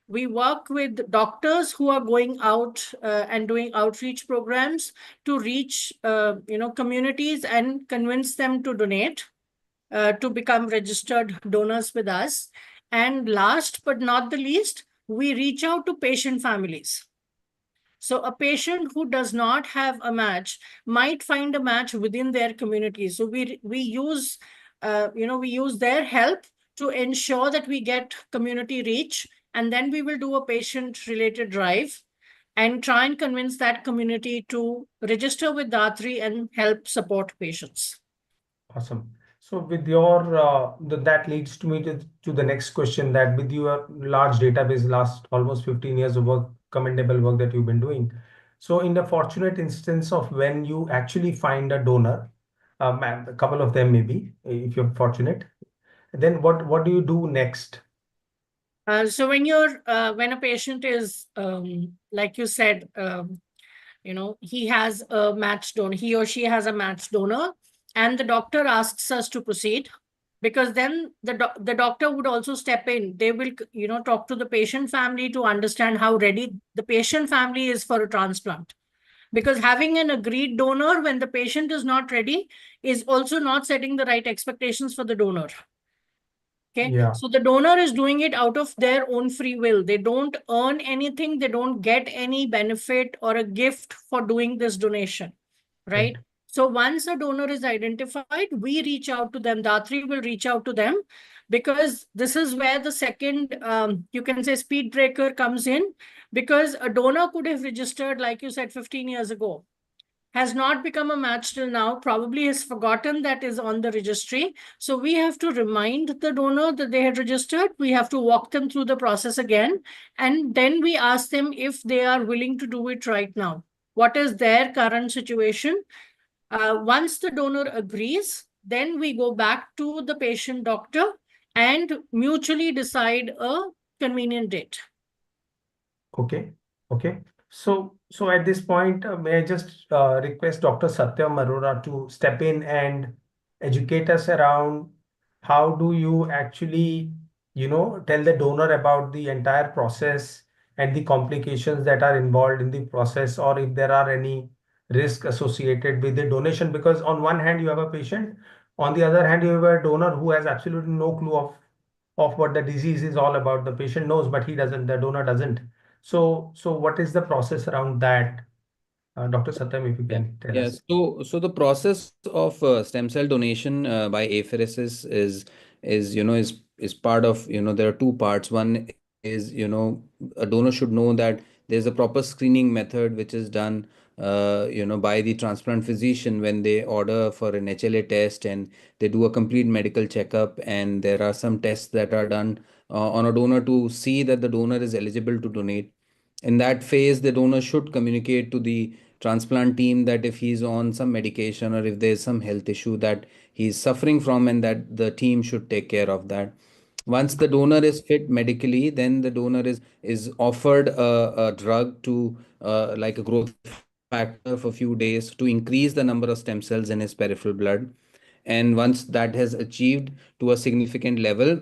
We work with doctors who are going out and doing outreach programs to reach, communities and convince them to donate, to become registered donors with us. And last but not the least, we reach out to patient families. So a patient who does not have a match might find a match within their community. So we use, we use their help to ensure that we get community reach. And then we will do a patient-related drive and try and convince that community to register with Datri and help support patients. Awesome. So with your that leads to me to the next question, that with your large database, last almost 15 years of work, commendable work that you've been doing. So in the fortunate instance of when you actually find a donor, a couple of them maybe, if you're fortunate, then what do you do next? So when a patient is, like you said, he has a matched donor, he or she has a matched donor, and the doctor asks us to proceed, because then the doctor would also step in. They will, talk to the patient family to understand how ready the patient family is for a transplant. Because having an agreed donor when the patient is not ready is also not setting the right expectations for the donor. Okay. Yeah. So the donor is doing it out of their own free will. They don't earn anything. They don't get any benefit or a gift for doing this donation. Right. Right. So once a donor is identified, we reach out to them. Datri will reach out to them, because this is where the second, you can say, speed breaker comes in, because a donor could have registered, like you said, 15 years ago, has not become a match till now, probably has forgotten that is on the registry. So we have to remind the donor that they had registered. We have to walk them through the process again. And then we ask them if they are willing to do it right now. What is their current situation? Once the donor agrees, then we go back to the patient doctor and mutually decide a convenient date. Okay. Okay. So at this point, may I just request Dr. Satyam Arora to step in and educate us around how do you actually, tell the donor about the entire process and the complications that are involved in the process, or if there are any risk associated with the donation. Because on one hand, you have a patient, on the other hand, you have a donor who has absolutely no clue of what the disease is all about. The patient knows, but he doesn't, the donor doesn't. So what is the process around that? Dr. Satyam, if you Yeah, can tell yeah. us. So the process of stem cell donation by apheresis is part of, there are two parts. One is, a donor should know that there's a proper screening method which is done by the transplant physician when they order for an HLA test, and they do a complete medical checkup, and there are some tests that are done on a donor to see that the donor is eligible to donate. In that phase, the donor should communicate to the transplant team that if he's on some medication or if there's some health issue that he's suffering from, and that the team should take care of that. Once the donor is fit medically, then the donor is offered a drug to like a growth factor for a few days to increase the number of stem cells in his peripheral blood. And once that has achieved to a significant level,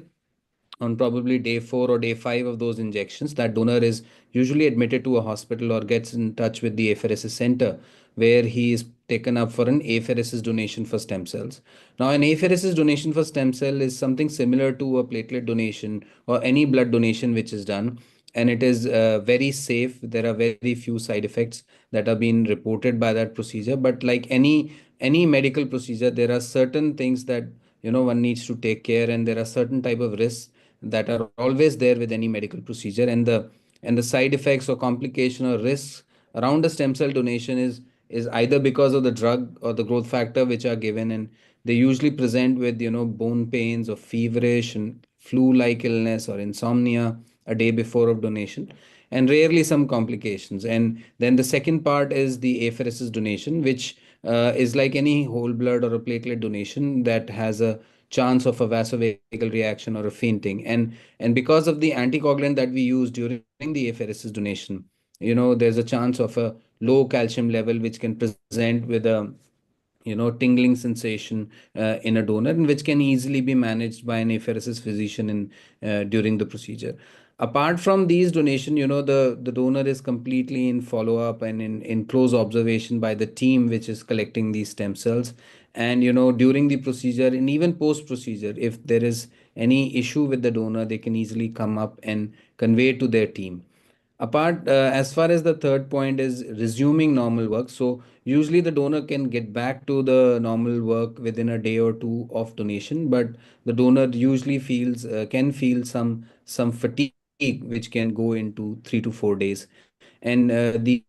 on probably day 4 or day 5 of those injections, that donor is usually admitted to a hospital or gets in touch with the apheresis center, where he is taken up for an apheresis donation for stem cells. Now, an apheresis donation for stem cell is something similar to a platelet donation or any blood donation which is done, and it is very safe. There are very few side effects that are being reported by that procedure. But like any medical procedure, there are certain things that one needs to take care, and there are certain type of risks that are always there with any medical procedure, and the side effects or complication or risks around the stem cell donation is either because of the drug or the growth factor which are given, and they usually present with bone pains or feverish and flu like illness or insomnia a day before of donation, and rarely some complications. And then the second part is the apheresis donation, which is like any whole blood or a platelet donation that has a chance of a vasovagal reaction or a fainting. And because of the anticoagulant that we use during the apheresis donation, there's a chance of a low calcium level which can present with a tingling sensation in a donor, and which can easily be managed by an apheresis physician in during the procedure. Apart from these donation, the donor is completely in follow up and in close observation by the team which is collecting these stem cells. And during the procedure and even post procedure, if there is any issue with the donor, they can easily come up and convey to their team. Apart, as far as the third point is resuming normal work, so usually the donor can get back to the normal work within a day or two of donation, but the donor usually feels can feel some fatigue, which can go into 3 to 4 days. And the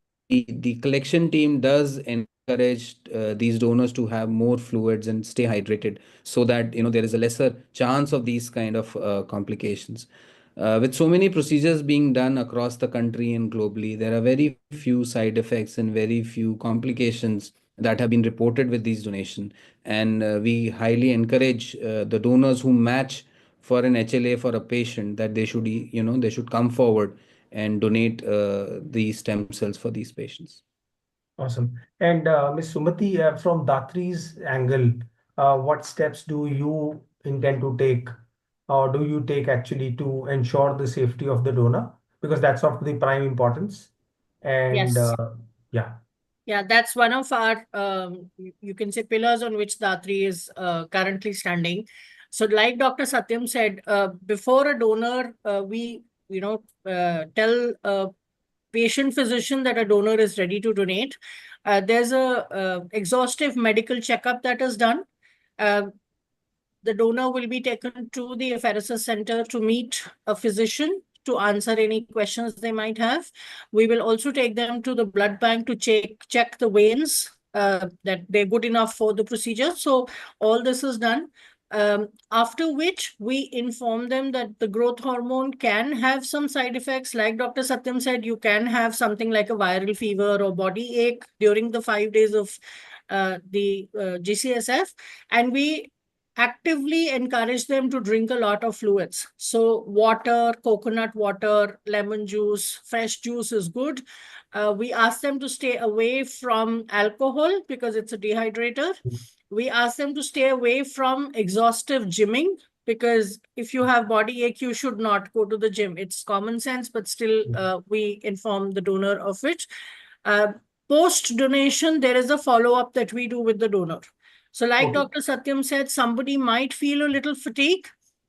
collection team does encourage these donors to have more fluids and stay hydrated, so that there is a lesser chance of these kind of complications. With so many procedures being done across the country and globally, there are very few side effects and very few complications that have been reported with these donation. And we highly encourage the donors who match for an HLA for a patient that they should, they should come forward and donate these stem cells for these patients. Awesome. And Ms. Sumati, from Datri's angle, what steps do you intend to take, or do you take actually to ensure the safety of the donor? Because that's of the prime importance. And Yes. yeah. Yeah, that's one of our, you can say, pillars on which Datri is currently standing. So like Dr. Satyam said, before a donor, we, tell a patient physician that a donor is ready to donate. There's a exhaustive medical checkup that is done. Uh, the donor will be taken to the apheresis center to meet a physician to answer any questions they might have. We will also take them to the blood bank to check the veins, that they're good enough for the procedure. So all this is done. After which we inform them that the growth hormone can have some side effects. Like Dr. Satyam said, you can have something like a viral fever or body ache during the 5 days of the GCSF. And we actively encourage them to drink a lot of fluids. So water, coconut water, lemon juice, fresh juice is good. We ask them to stay away from alcohol because it's a dehydrator. We ask them to stay away from exhaustive gymming, because if you have body ache, you should not go to the gym. It's common sense, but still we inform the donor of it. Uh, Post donation, there is a follow-up that we do with the donor. So like Okay. Dr. Satyam said, somebody might feel a little fatigue,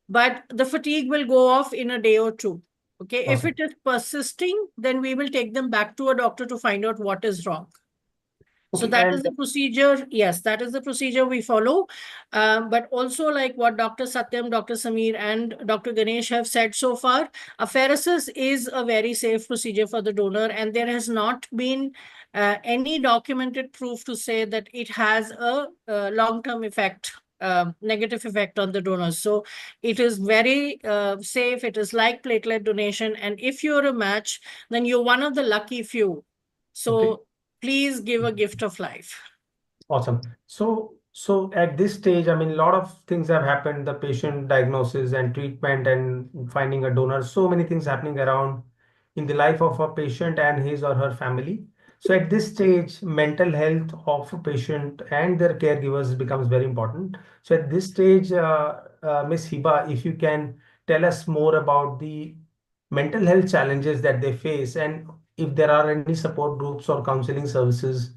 but the fatigue will go off in a day or two. Okay. If Awesome. it is persisting, then we will take them back to a doctor to find out what is wrong. So Okay. that is And the procedure. Yes, that is the procedure we follow. But also, like what Dr. Satyam, Dr. Sameer, and Dr. Ganesh have said so far, apheresis is a very safe procedure for the donor, and there has not been any documented proof to say that it has a long-term effect, negative effect on the donors. So it is very safe. It is like platelet donation. And if you're a match, then you're one of the lucky few. okay. So please give a gift of life. Awesome. So at this stage, I mean, a lot of things have happened, the patient diagnosis and treatment and finding a donor, so many things happening around in the life of a patient and his or her family. So at this stage, mental health of a patient and their caregivers becomes very important. So at this stage, Ms. Hiba, if you can tell us more about the mental health challenges that they face, and if there are any support groups or counseling services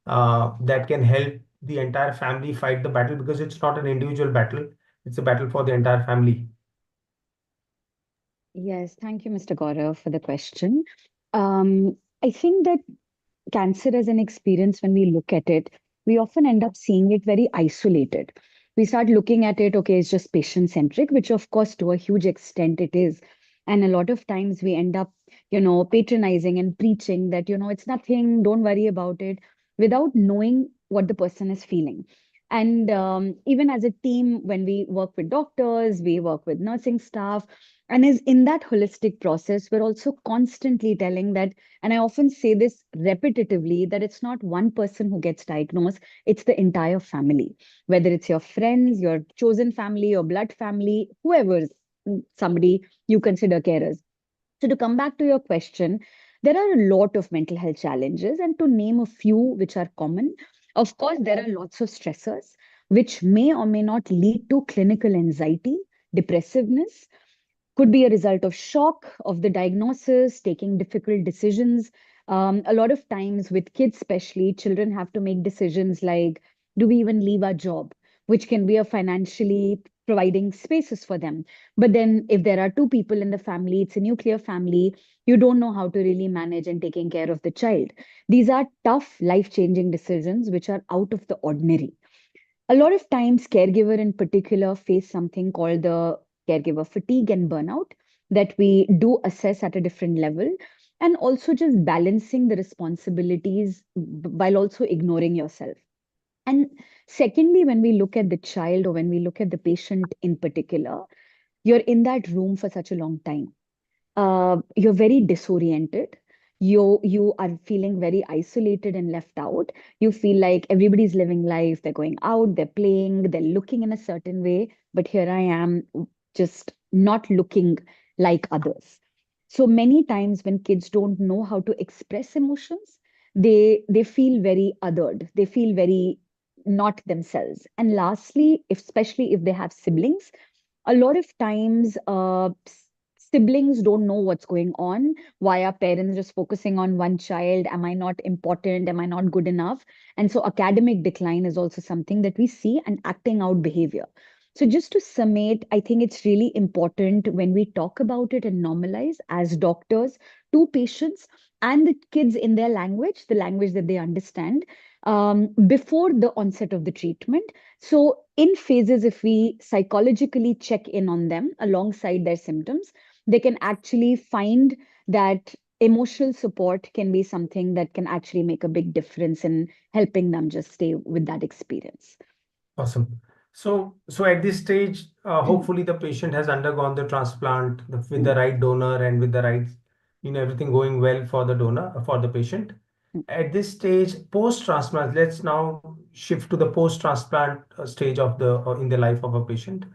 that can help the entire family fight the battle, because it's not an individual battle, it's a battle for the entire family. Yes, thank you, Mr. Gaurav, for the question. I think that cancer as an experience, when we look at it, we often end up seeing it very isolated. We start looking at it, okay, it's just patient centric, which of course to a huge extent it is. And a lot of times we end up, patronizing and preaching that, it's nothing, don't worry about it, without knowing what the person is feeling. And even as a team, when we work with doctors, we work with nursing staff, and is in that holistic process, we're also constantly telling that, and I often say this repetitively, that it's not one person who gets diagnosed, it's the entire family, whether it's your friends, your chosen family, your blood family, whoever's somebody you consider carers. So, to come back to your question, there are a lot of mental health challenges, and to name a few which are common, of course, there are lots of stressors which may or may not lead to clinical anxiety, depressiveness, could be a result of shock of the diagnosis, taking difficult decisions. A lot of times, with kids, especially, children have to make decisions like, do we even leave our job, which can be a financially providing spaces for them. But then if there are two people in the family, it's a nuclear family, you don't know how to really manage and taking care of the child. These are tough, life-changing decisions which are out of the ordinary. A lot of times, caregiver in particular face something called the caregiver fatigue and burnout that we do assess at a different level, and also just balancing the responsibilities while also ignoring yourself. And secondly, when we look at the child or when we look at the patient in particular, you're in that room for such a long time. You're very disoriented. You are feeling very isolated and left out. You feel like everybody's living life, they're going out, they're playing, they're looking in a certain way, but here I am just not looking like others. So many times when kids don't know how to express emotions, they feel very othered, they feel very not themselves. And lastly, especially if they have siblings, a lot of times siblings don't know what's going on. Why are parents just focusing on one child? Am I not important? Am I not good enough? And so academic decline is also something that we see, and acting out behavior. So just to summate, I think it's really important when we talk about it and normalize as doctors to patients and the kids in their language, the language that they understand, before the onset of the treatment. So in phases, if we psychologically check in on them alongside their symptoms, they can actually find that emotional support can be something that can actually make a big difference in helping them just stay with that experience. Awesome. So at this stage, hopefully the patient has undergone the transplant with the right donor and with the right, everything going well for the donor, for the patient. At this stage, post-transplant, let's now shift to the post-transplant stage of in the life of a patient.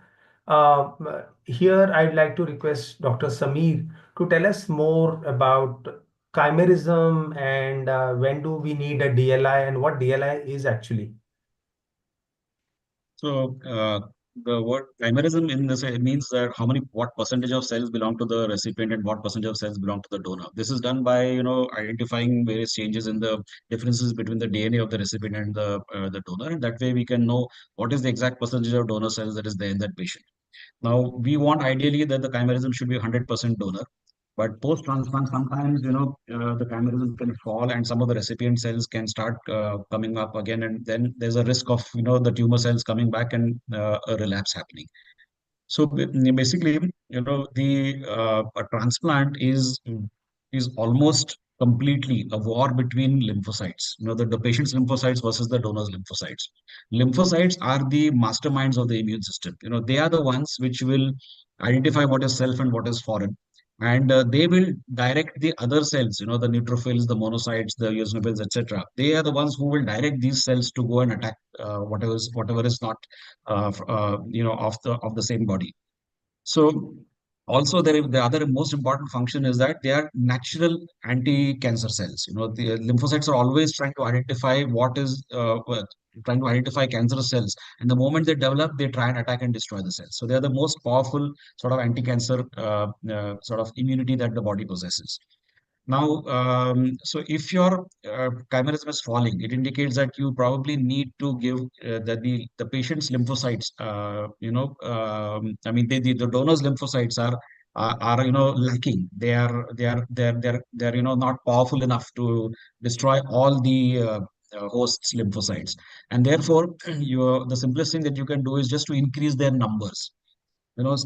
Here, I'd like to request Dr. Sameer to tell us more about chimerism and when do we need a DLI and what DLI is actually. So the word chimerism in this means that what percentage of cells belong to the recipient and what percentage of cells belong to the donor. This is done by identifying various changes in the differences between the DNA of the recipient and the donor, and that way we can know what is the exact percentage of donor cells that is there in that patient. Now we want ideally that the chimerism should be 100% donor. But post-transplant, sometimes, the chimerism can fall and some of the recipient cells can start coming up again. And then there's a risk of, the tumor cells coming back and a relapse happening. So basically, a transplant is almost completely a war between lymphocytes. The patient's lymphocytes versus the donor's lymphocytes. Lymphocytes are the masterminds of the immune system. They are the ones which will identify what is self and what is foreign, and they will direct the other cells. The neutrophils, the monocytes, the eosinophils, etc. They are the ones who will direct these cells to go and attack whatever is not of the same body. So also the other most important function is that they are natural anti-cancer cells. The lymphocytes are always trying to identify trying to identify cancerous cells, and the moment they develop, they try and attack and destroy the cells. So they are the most powerful sort of anti-cancer sort of immunity that the body possesses. Now, so if your chimerism is falling, it indicates that you probably need to give the patient's lymphocytes. I mean, the donor's lymphocytes are lacking. They're not powerful enough to destroy all the host's lymphocytes, and therefore, the simplest thing that you can do is just to increase their numbers.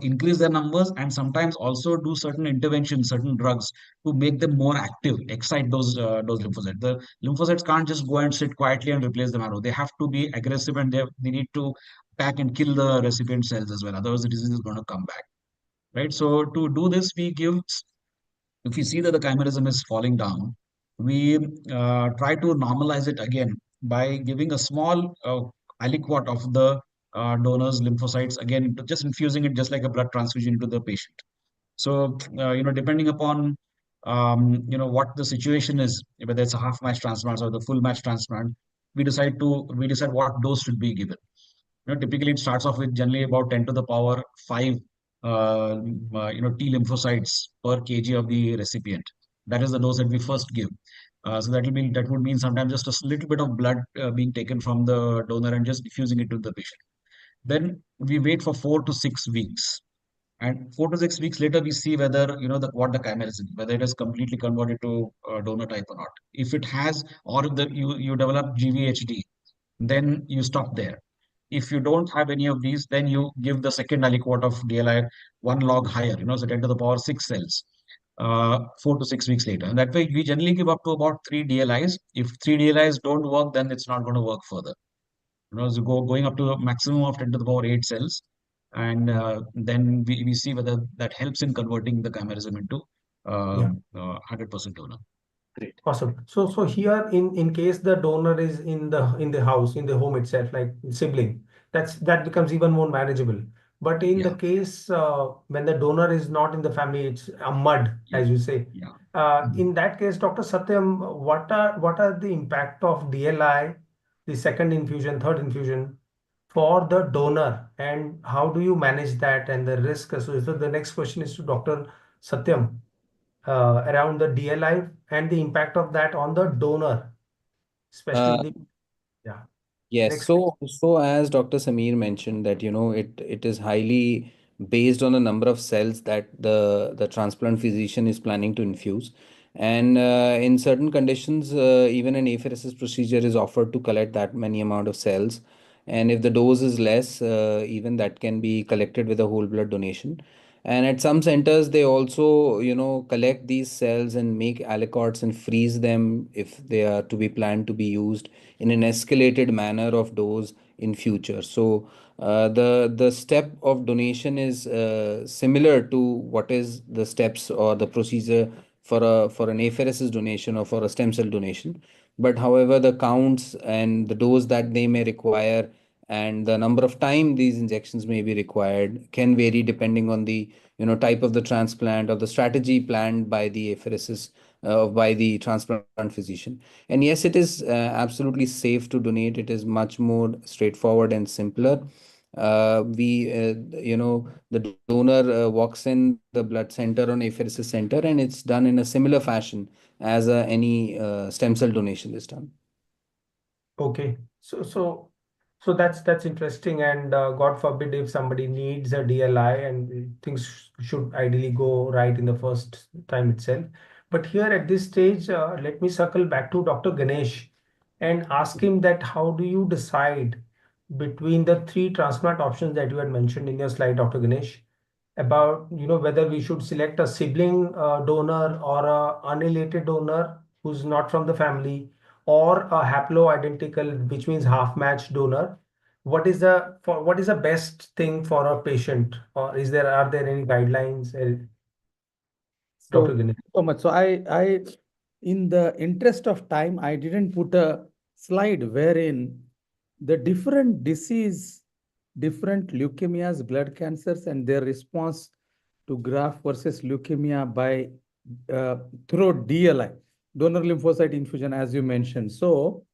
Increase their numbers, and sometimes also do certain interventions, certain drugs to make them more active, excite those lymphocytes. The lymphocytes can't just go and sit quietly and replace the marrow. They have to be aggressive, and they need to attack and kill the recipient cells as well. Otherwise, the disease is going to come back, right? So to do this, if we see that the chimerism is falling down, we try to normalize it again by giving a small aliquot of the donor's lymphocytes, again, just infusing it just like a blood transfusion into the patient. So, depending upon, what the situation is, whether it's a half match transplant or the full match transplant, we decide what dose should be given. Typically it starts off with generally about 10 to the power 5 T lymphocytes per kg of the recipient. That is the dose that we first give. So that would mean sometimes just a little bit of blood being taken from the donor and just diffusing it to the patient. then we wait for 4 to 6 weeks. And 4 to 6 weeks later, we see whether, what the chimerism, whether it has completely converted to donor type or not. If it has, or if you develop GVHD, then you stop there. If you don't have any of these, then you give the second aliquot of DLI 1 log higher, so 10 to the power 6 cells, 4 to 6 weeks later. And that way, we generally give up to about 3 DLIs. If 3 DLIs don't work, then it's not going to work further. So going up to a maximum of 10 to the power 8 cells. And then we see whether that helps in converting the chimerism into Yeah. 100% donor. Great. Awesome. So here in case the donor is in the house, in the home itself, like sibling, that becomes even more manageable. But in the Yeah, case when the donor is not in the family, it's a mud, yeah, as you say. yeah. In that case, Dr. Satyam, what are the impact of DLI, the second infusion, third infusion for the donor, and how do you manage that and the risk associated? So the next question is to Dr. Satyam around the DLI and the impact of that on the donor, especially Uh, in the yeah. Yes, Next, please. so as Dr. Sameer mentioned that it is highly based on the number of cells that the transplant physician is planning to infuse, and in certain conditions, even an apheresis procedure is offered to collect that many amount of cells, and if the dose is less, even that can be collected with a whole blood donation. And at some centers, they also collect these cells and make aliquots and freeze them if they are to be planned to be used in an escalated manner of dose in future. So the step of donation is similar to what is the steps or the procedure for an apheresis donation or for a stem cell donation. But however, the counts and the dose that they may require and the number of time these injections may be required can vary depending on the type of the transplant or the strategy planned by the apheresis by the transplant physician. And yes, it is absolutely safe to donate. It is much more straightforward and simpler. The donor walks in the blood center or apheresis center, and it's done in a similar fashion as any stem cell donation is done. Okay. So that's interesting. And God forbid if somebody needs a DLI and things should ideally go right in the first time itself. But here at this stage, let me circle back to Dr. Ganesh and ask him that how do you decide between the three transplant options that you had mentioned in your slide, Dr. Ganesh, about whether we should select a sibling donor or a unrelated donor who's not from the family, or a haploidentical, which means half-matched donor. What is the best thing for a patient, or are there any guidelines, Dr. So, Ganesh? so much. So in the interest of time, I didn't put a slide wherein the different disease, different leukemias, blood cancers, and their response to graft versus leukemia by through DLI, donor lymphocyte infusion, as you mentioned. So,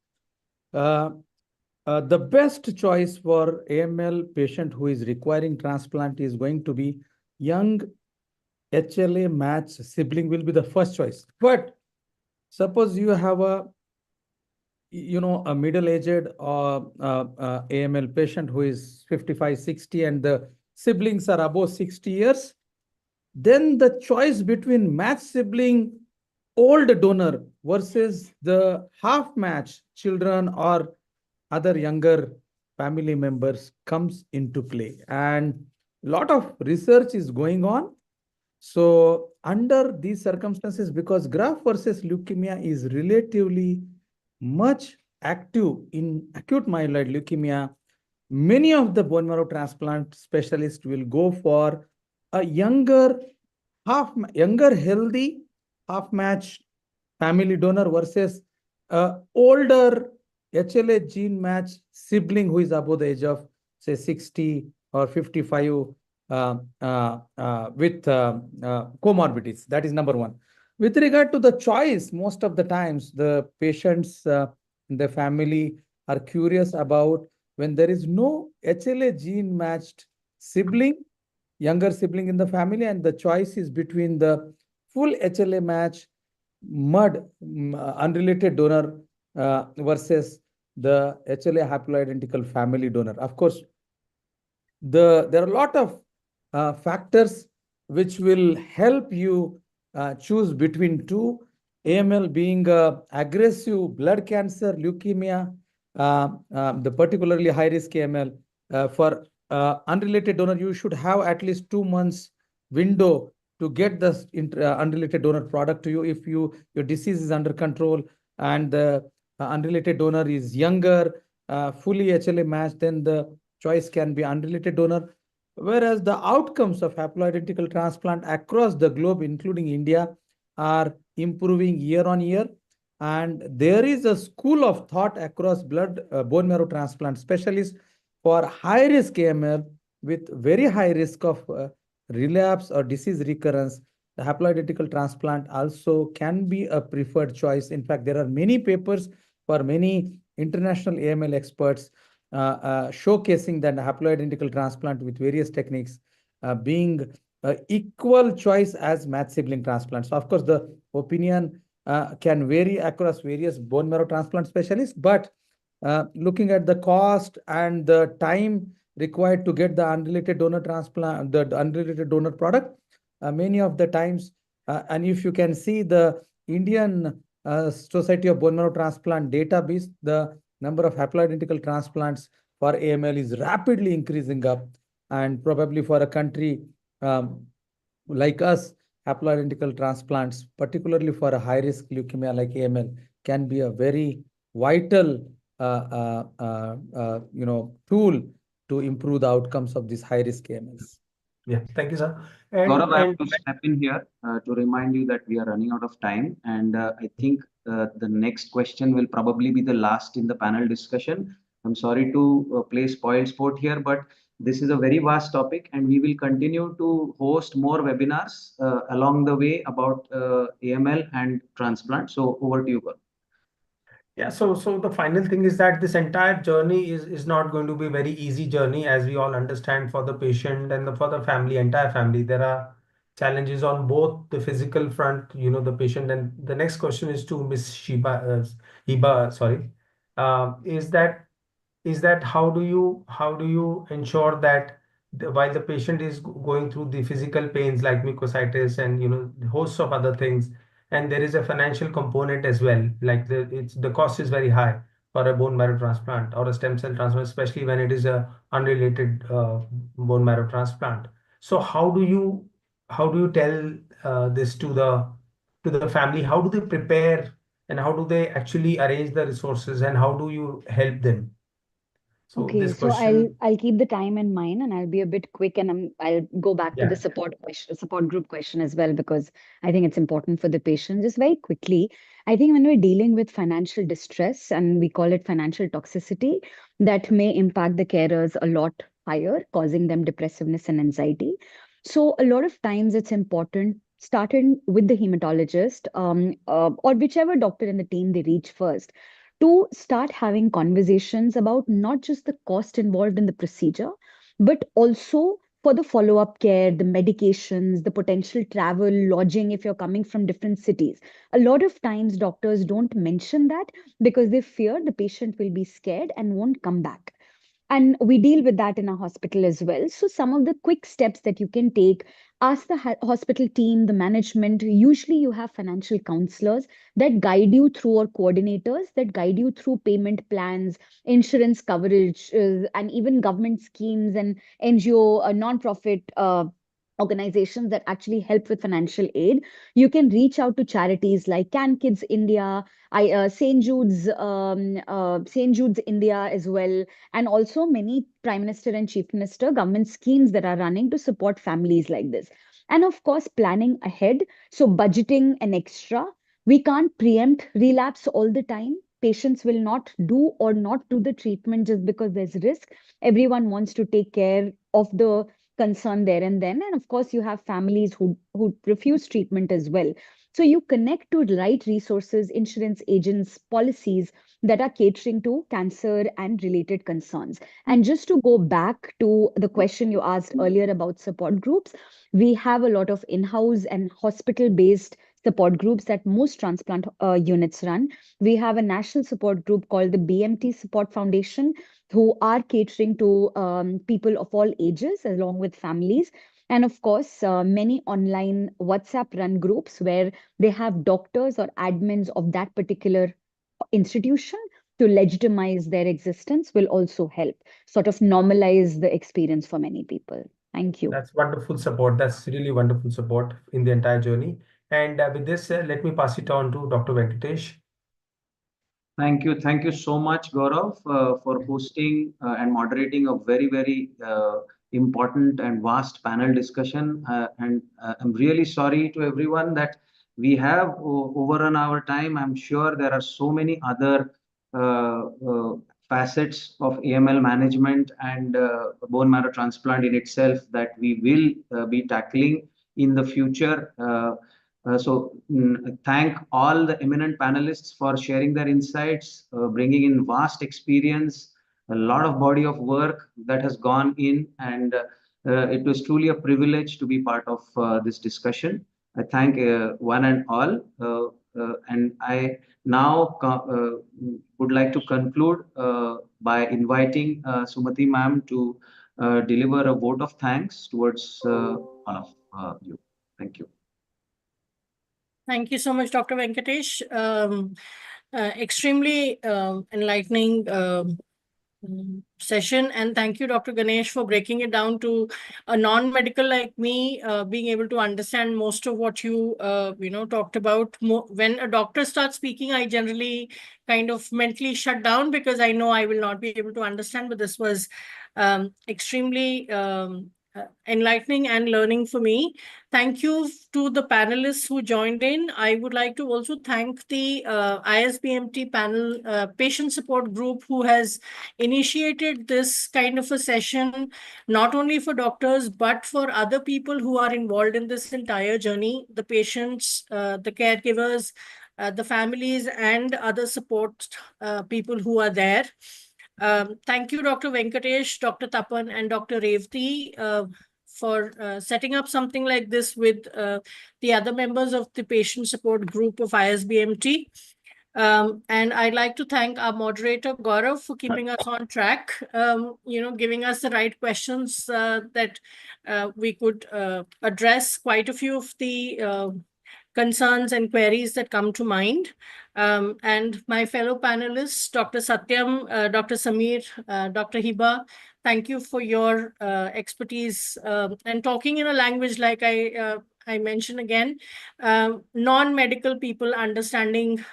the best choice for AML patient who is requiring transplant is going to be young HLA match sibling will be the first choice. But suppose you have a middle-aged AML patient who is 55, 60, and the siblings are above 60 years, then the choice between match sibling old donor versus the half match children or other younger family members comes into play. And a lot of research is going on. So under these circumstances, because graft versus leukemia is relatively much active in acute myeloid leukemia, many of the bone marrow transplant specialists will go for a younger healthy half match family donor versus a older HLA gene match sibling who is above the age of say 60 or 55 with comorbidities. That is number one. With regard to the choice, most of the times the patients in the family are curious about when there is no HLA gene matched sibling, younger sibling in the family, and the choice is between the full HLA match mud unrelated donor versus the HLA haploidentical family donor. Of course, there are a lot of factors which will help you choose between two. AML being aggressive blood cancer, leukemia, the particularly high risk AML. For unrelated donor, you should have at least 2 months window to get the unrelated donor product to you if your disease is under control and the unrelated donor is younger, fully HLA matched, then the choice can be unrelated donor. Whereas the outcomes of haploidentical transplant across the globe, including India, are improving year on year. And there is a school of thought across bone marrow transplant specialists for high risk AML with very high risk of relapse or disease recurrence. The haploidentical transplant also can be a preferred choice. In fact, there are many papers for many international AML experts showcasing that haploidentical transplant with various techniques being equal choice as matched sibling transplant. So, of course, the opinion can vary across various bone marrow transplant specialists, but looking at the cost and the time required to get the unrelated donor transplant, the unrelated donor product, many of the times, and if you can see the Indian Society of Bone Marrow Transplant database, the number of haploidentical transplants for AML is rapidly increasing up. And probably for a country like us, haploidentical transplants, particularly for a high-risk leukemia like AML, can be a very vital tool to improve the outcomes of these high-risk AMLs. Yeah, thank you, sir. Gaurav, I have to step in here to remind you that we are running out of time, and I think the next question will probably be the last in the panel discussion. I'm sorry to play spoil sport here, but this is a very vast topic, and we will continue to host more webinars along the way about AML and transplant. So over to you, Gaurav. Yeah, so the final thing is that this entire journey is not going to be a very easy journey, as we all understand, for the patient and for the family, entire family. There are challenges on both the physical front, the patient. And the next question is to Miss Hiba, sorry, is that how do you ensure that while the patient is going through the physical pains like mucositis and hosts of other things, and there is a financial component as well, like the cost is very high for a bone marrow transplant or a stem cell transplant, especially when it is a unrelated bone marrow transplant. So how do you tell this to the family? How do they prepare, and how do they actually arrange the resources, and how do you help them? So Okay, this so I'll question, I'll keep the time in mind and I'll be a bit quick and I'll go back to the yeah, support group question as well because I think it's important for the patient. Just very quickly, I think when we're dealing with financial distress and we call it financial toxicity, that may impact the carers a lot higher, causing them depressiveness and anxiety. So a lot of times it's important starting with the hematologist or whichever doctor in the team they reach first to start having conversations about not just the cost involved in the procedure, but also for the follow up care, the medications, the potential travel, lodging if you're coming from different cities. A lot of times, doctors don't mention that because they fear the patient will be scared and won't come back. And we deal with that in a hospital as well. So, some of the quick steps that you can take, ask the hospital team, the management. Usually, you have financial counselors that guide you through, or coordinators that guide you through payment plans, insurance coverage, and even government schemes and NGO, non-profit organizations that actually help with financial aid. You can reach out to charities like Can Kids India, St. Jude's India as well, and also many Prime Minister and Chief Minister government schemes that are running to support families like this. And of course, planning ahead. So, budgeting an extra. We can't preempt relapse all the time. Patients will not do or not do the treatment just because there's risk. Everyone wants to take care of the concern there and then. And of course, you have families who refuse treatment as well. So you connect to the right resources, insurance agents, policies that are catering to cancer and related concerns. And just to go back to the question you asked earlier about support groups, we have a lot of in-house and hospital-based support groups that most transplant units run. We have a national support group called the BMT Support Foundation, who are catering to people of all ages along with families. And of course, many online WhatsApp run groups where they have doctors or admins of that particular institution to legitimize their existence will also help sort of normalize the experience for many people. Thank you. That's wonderful support. That's really wonderful support in the entire journey. And with this, let me pass it on to Dr. Venkatesh. Thank you. Thank you so much, Gaurav, for hosting and moderating a very, very important and vast panel discussion. I'm really sorry to everyone that we have overrun our time. I'm sure there are so many other facets of AML management and bone marrow transplant in itself that we will be tackling in the future. Thank all the eminent panelists for sharing their insights, bringing in vast experience, a lot of body of work that has gone in, and it was truly a privilege to be part of this discussion. I thank one and all, and I now would like to conclude by inviting Sumati ma'am to deliver a vote of thanks towards all of you. Thank you. Thank you so much, Dr. Venkatesh. Extremely enlightening session, and thank you, Dr. Ganesh, for breaking it down to a non-medical like me, being able to understand most of what you talked about. When a doctor starts speaking, I generally kind of mentally shut down because I know I will not be able to understand, but this was extremely enlightening and learning for me. Thank you to the panelists who joined in. I would like to also thank the ISBMT panel patient support group who has initiated this kind of a session, not only for doctors, but for other people who are involved in this entire journey, the patients, the caregivers, the families, and other support people who are there. Thank you, Dr. Venkatesh, Dr. Tapan, and Dr. Revati for setting up something like this with the other members of the patient support group of ISBMT. And I'd like to thank our moderator, Gaurav, for keeping us on track, giving us the right questions that we could address quite a few of the concerns and queries that come to mind. And my fellow panelists, Dr. Satyam, Dr. Samir, Dr. Hiba, thank you for your expertise and talking in a language like I mentioned again, non-medical people understanding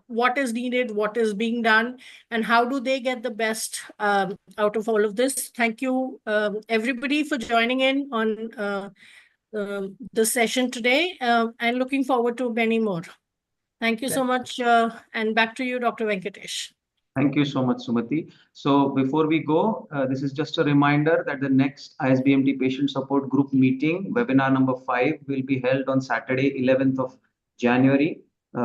what is needed, what is being done, and how do they get the best out of all of this. Thank you, everybody, for joining in on the session today, and looking forward to many more. Thank you so much, and back to you, Dr. Venkatesh. Thank you so much, Sumati. So before we go, this is just a reminder that the next ISBMT Patient Support Group meeting, webinar number 5, will be held on Saturday, 11th of January,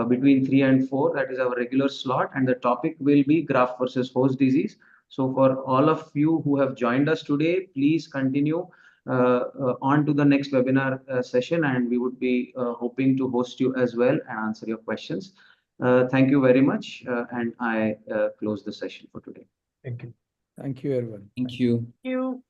between 3 and 4. That is our regular slot, and the topic will be graft versus host disease. So for all of you who have joined us today, please continue on to the next webinar session, and we would be hoping to host you as well and answer your questions. Thank you very much, and I close the session for today. Thank you. Thank you, everyone. Thank you. Thank you.